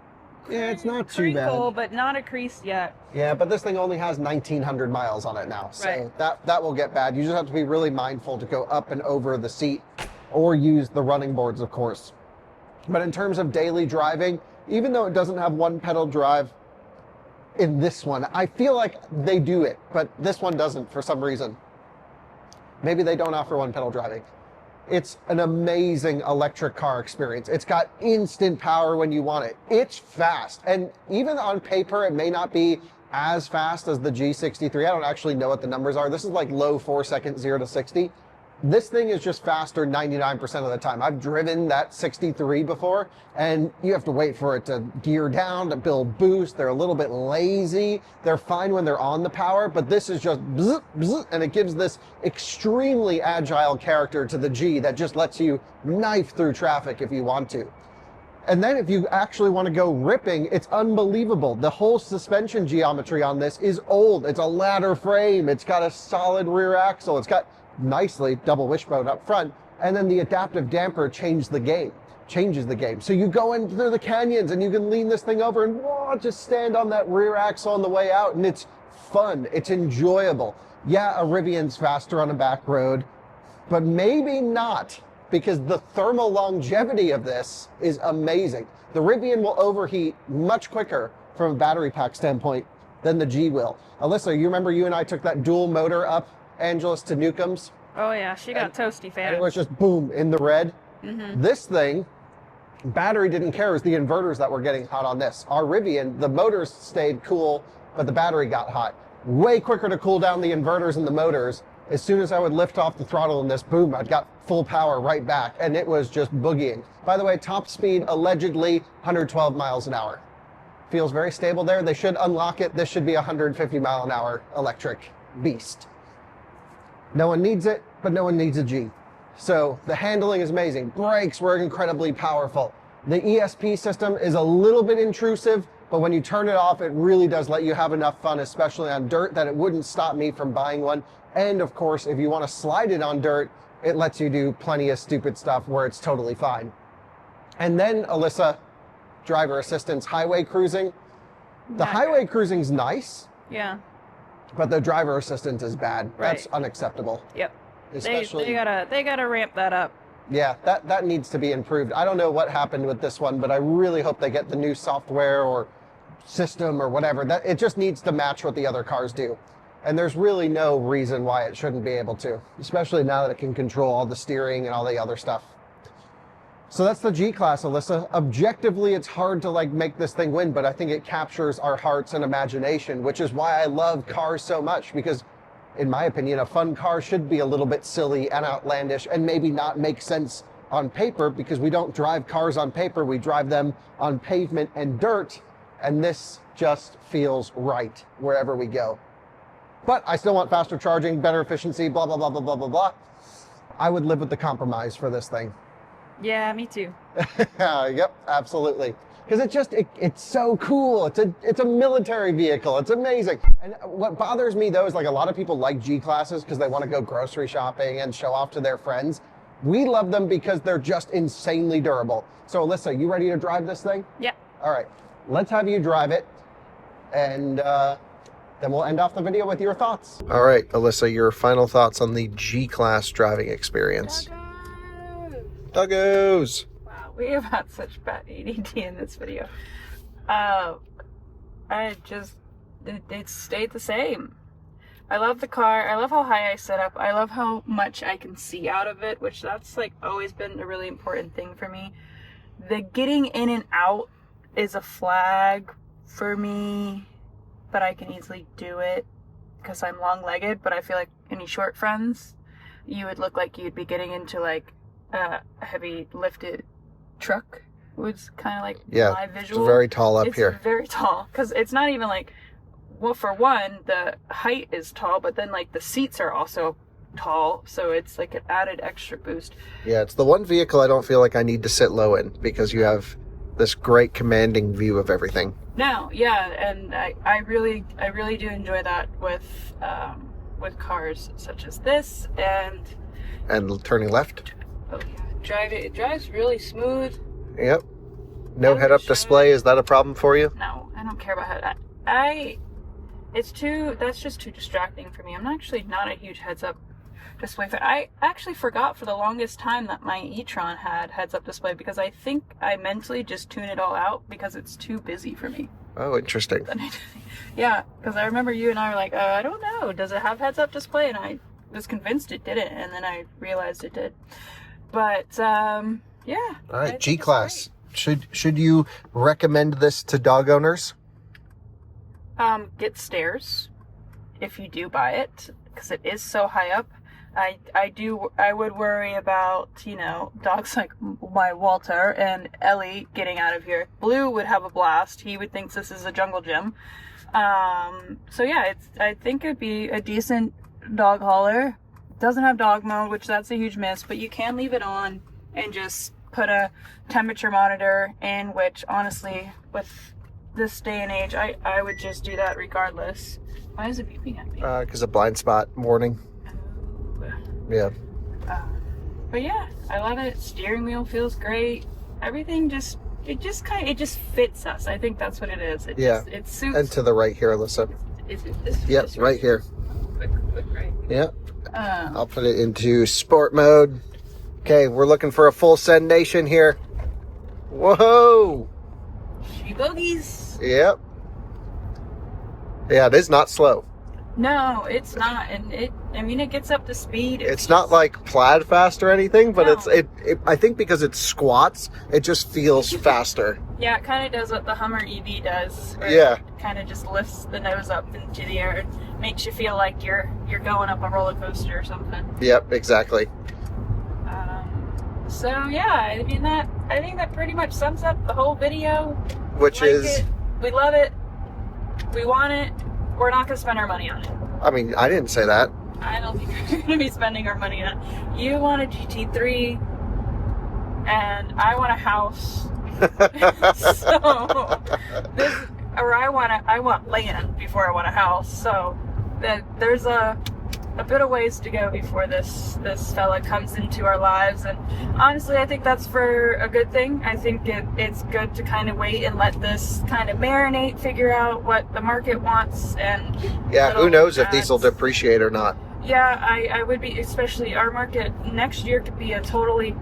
[SPEAKER 2] it's not too
[SPEAKER 3] crinkle,
[SPEAKER 2] bad.
[SPEAKER 3] But not a crease yet.
[SPEAKER 2] Yeah, but this thing only has 1,900 miles on it now. So
[SPEAKER 3] right.
[SPEAKER 2] that will get bad. You just have to be really mindful to go up and over the seat or use the running boards, of course. But in terms of daily driving, even though it doesn't have one pedal drive, in this one, I feel like they do it, but this one doesn't for some reason. Maybe they don't offer one pedal driving. It's an amazing electric car experience. It's got instant power when you want it. It's fast. And even on paper, it may not be as fast as the G63. I don't actually know what the numbers are. This is like low 4 seconds, 0 to 60. This thing is just faster 99% of the time. I've driven that 63 before, and you have to wait for it to gear down, to build boost. They're a little bit lazy. They're fine when they're on the power, but this is just bzz, bzz, and it gives this extremely agile character to the G that just lets you knife through traffic if you want to. And then if you actually want to go ripping, it's unbelievable. The whole suspension geometry on this is old. It's a ladder frame. It's got a solid rear axle. It's got nicely double wishbone up front, and then the adaptive damper changes the game. So you go in through the canyons and you can lean this thing over and just stand on that rear axle on the way out, and it's fun, it's enjoyable. Yeah, a Rivian's faster on a back road, but maybe not, because the thermal longevity of this is amazing. The Rivian will overheat much quicker from a battery pack standpoint than the G will. Alyssa, you remember you and I took that dual motor up Angeles to Newcomb's?
[SPEAKER 3] Oh yeah, she got toasty fast.
[SPEAKER 2] And it was just boom in the red.
[SPEAKER 3] Mm-hmm.
[SPEAKER 2] This thing, battery didn't care. It was the inverters that were getting hot on this. Our Rivian, the motors stayed cool, but the battery got hot. Way quicker to cool down the inverters and the motors. As soon as I would lift off the throttle in this, boom, I'd got full power right back, and it was just boogieing. By the way, top speed allegedly 112 miles an hour. Feels very stable there. They should unlock it. This should be a 150 mile an hour electric beast. No one needs it, but no one needs a G. So the handling is amazing. Brakes were incredibly powerful. The ESP system is a little bit intrusive, but when you turn it off, it really does let you have enough fun, especially on dirt, that it wouldn't stop me from buying one. And of course, if you want to slide it on dirt, it lets you do plenty of stupid stuff where it's totally fine. And then, Alyssa, driver assistance, highway cruising. The highway cruising's nice.
[SPEAKER 3] Yeah.
[SPEAKER 2] But the driver assistance is bad.
[SPEAKER 3] Right.
[SPEAKER 2] That's unacceptable.
[SPEAKER 3] Yep.
[SPEAKER 2] Especially,
[SPEAKER 3] they gotta ramp that up.
[SPEAKER 2] Yeah, that needs to be improved. I don't know what happened with this one, but I really hope they get the new software or system or whatever. That it just needs to match what the other cars do. And there's really no reason why it shouldn't be able to, especially now that it can control all the steering and all the other stuff. So that's the G-Class, Alyssa. Objectively, it's hard to make this thing win, but I think it captures our hearts and imagination, which is why I love cars so much, because in my opinion, a fun car should be a little bit silly and outlandish and maybe not make sense on paper, because we don't drive cars on paper, we drive them on pavement and dirt, and this just feels right wherever we go. But I still want faster charging, better efficiency, blah, blah, blah, blah, blah, blah, blah. I would live with the compromise for this thing.
[SPEAKER 3] Yeah, me too.
[SPEAKER 2] Yep, absolutely. Because it's so cool. It's a military vehicle. It's amazing. And what bothers me though is a lot of people like G-Classes because they want to go grocery shopping and show off to their friends. We love them because they're just insanely durable. So Alyssa, you ready to drive this thing?
[SPEAKER 3] Yeah.
[SPEAKER 2] All right, let's have you drive it, and then we'll end off the video with your thoughts. All right, Alyssa, your final thoughts on the G-Class driving experience. Doggos!
[SPEAKER 3] Wow, we have had such bad ADD in this video. It stayed the same. I love the car. I love how high I set up. I love how much I can see out of it, which that's always been a really important thing for me. The getting in and out is a flag for me, but I can easily do it because I'm long-legged. But I feel like any short friends, you would look like you'd be getting into like a heavy lifted truck. It was kind of like my visual.
[SPEAKER 2] It's very tall up here.
[SPEAKER 3] It's very tall because it's not even like, well, for one, the height is tall, but then like the seats are also tall, so it's like an added extra boost.
[SPEAKER 2] Yeah, it's the one vehicle I don't feel like I need to sit low in because you have this great commanding view of everything.
[SPEAKER 3] No, yeah, and I really do enjoy that with cars such as this and
[SPEAKER 2] turning left.
[SPEAKER 3] Oh yeah, it drives really smooth.
[SPEAKER 2] Yep. No head-up display. Is that a problem for you?
[SPEAKER 3] No, I don't care about head. That's just too distracting for me. I'm actually not a huge heads-up display fan. I actually forgot for the longest time that my e-tron had heads-up display because I think I mentally just tune it all out because it's too busy for me.
[SPEAKER 2] Oh, interesting.
[SPEAKER 3] Yeah, because I remember you and I were like, I don't know, does it have heads-up display? And I was convinced it didn't, and then I realized it did. But, yeah.
[SPEAKER 2] All right, G-Class. Should you recommend this to dog owners?
[SPEAKER 3] Get stairs if you do buy it, because it is so high up. I would worry about, dogs like my Walter and Ellie getting out of here. Blue would have a blast. He would think this is a jungle gym. So yeah, I think it'd be a decent dog hauler. Doesn't have dog mode, which that's a huge miss, but you can leave it on and just put a temperature monitor in, which honestly, with this day and age, I would just do that regardless. Why is it beeping at me?
[SPEAKER 2] Because of blind spot warning. Yeah.
[SPEAKER 3] But yeah, I love it. Steering wheel feels great. Everything it just fits us. I think that's what it is. It suits.
[SPEAKER 2] And to the right here, Alyssa.
[SPEAKER 3] Is it this?
[SPEAKER 2] Yep,
[SPEAKER 3] this
[SPEAKER 2] right here.
[SPEAKER 3] Quick right.
[SPEAKER 2] Yep. I'll put it into sport mode. Okay, we're looking for a full send nation here. Whoa!
[SPEAKER 3] She bogies.
[SPEAKER 2] Yep. Yeah, it is not slow.
[SPEAKER 3] No, it's not, and it gets up to speed.
[SPEAKER 2] It's not like plaid fast or anything, but
[SPEAKER 3] No.
[SPEAKER 2] it I think because it squats, it just feels faster.
[SPEAKER 3] Yeah, it kind of does what the Hummer EV does.
[SPEAKER 2] Yeah.
[SPEAKER 3] It kind of just lifts the nose up into the air and makes you feel like you're going up a roller coaster or something.
[SPEAKER 2] Yep, exactly.
[SPEAKER 3] So yeah, I think that pretty much sums up the whole video.
[SPEAKER 2] Which is
[SPEAKER 3] it. We love it. We want it. We're not going to spend our money on it.
[SPEAKER 2] I mean, I didn't say that.
[SPEAKER 3] I don't think we're going to be spending our money on it. You want a GT3, and I want a house. I want land before I want a house. So there's a bit of ways to go before this fella comes into our lives, and honestly I think that's for a good thing. I think it's good to kind of wait and let this kind of marinate, figure out what the market wants, and
[SPEAKER 2] yeah, who knows if these will depreciate or not.
[SPEAKER 3] Yeah, I would be, especially our market next year could be a totally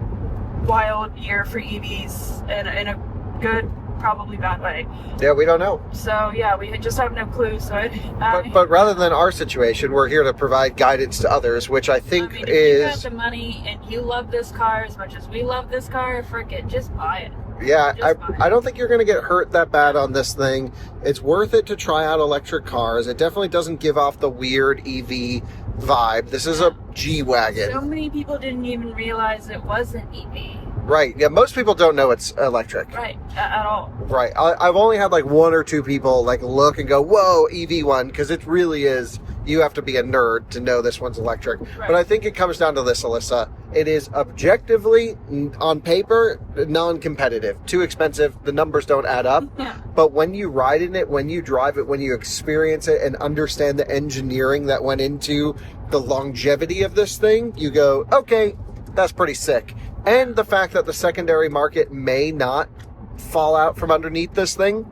[SPEAKER 3] wild year for EVs in a good, probably bad way.
[SPEAKER 2] Yeah, we don't know.
[SPEAKER 3] So yeah, we just have no clue. So
[SPEAKER 2] but rather than our situation, we're here to provide guidance to others, which I think
[SPEAKER 3] if
[SPEAKER 2] is.
[SPEAKER 3] you have the money and you love this car as much as we love this car, forget, just buy it.
[SPEAKER 2] Yeah, I don't think you're going to get hurt that bad on this thing. It's worth it to try out electric cars. It definitely doesn't give off the weird EV vibe. This is a G-Wagon.
[SPEAKER 3] So many people didn't even realize it was an EV.
[SPEAKER 2] Right. Yeah, most people don't know it's electric.
[SPEAKER 3] Right, at all.
[SPEAKER 2] Right. I've only had like one or two people like look and go, whoa, EV one, because it really is, you have to be a nerd to know this one's electric. Right. But I think it comes down to this, Alyssa. It is objectively, on paper, non-competitive. Too expensive. The numbers don't add up.
[SPEAKER 3] Yeah.
[SPEAKER 2] But when you ride in it, when you drive it, when you experience it and understand the engineering that went into the longevity of this thing, you go, okay, that's pretty sick. And the fact that the secondary market may not fall out from underneath this thing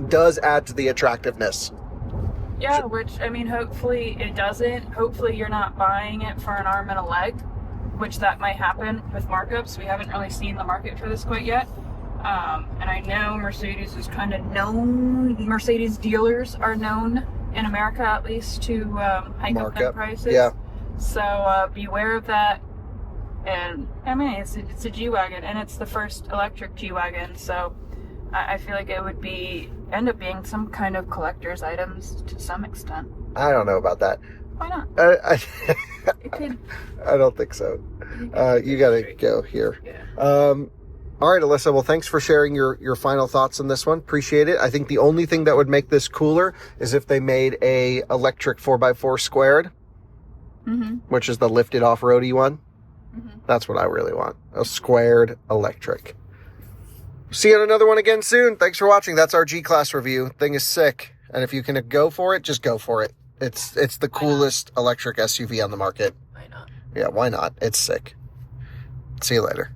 [SPEAKER 2] does add to the attractiveness.
[SPEAKER 3] Yeah, which, I mean, hopefully it doesn't. Hopefully you're not buying it for an arm and a leg, which that might happen with markups. We haven't really seen the market for this quite yet. And I know Mercedes is kind of known, Mercedes dealers are known, in America at least, to hike up their prices.
[SPEAKER 2] Yeah.
[SPEAKER 3] So beware of that. And I mean, it's a G-Wagon, and it's the first electric G-Wagon, so I feel like it would end up being some kind of collector's items to some extent.
[SPEAKER 2] I don't know about that.
[SPEAKER 3] Why not? It could.
[SPEAKER 2] I don't think so. You gotta go here.
[SPEAKER 3] Yeah.
[SPEAKER 2] All right, Alyssa. Well, thanks for sharing your final thoughts on this one. Appreciate it. I think the only thing that would make this cooler is if they made a electric 4x4 squared, which is the lifted off-roady one. That's what I really want. A squared electric. See you on another one again soon. Thanks for watching. That's our G-Class review. Thing is sick. And if you can go for it, just go for it. It's the coolest electric SUV on the market.
[SPEAKER 3] Why not?
[SPEAKER 2] Yeah, why not? It's sick. See you later.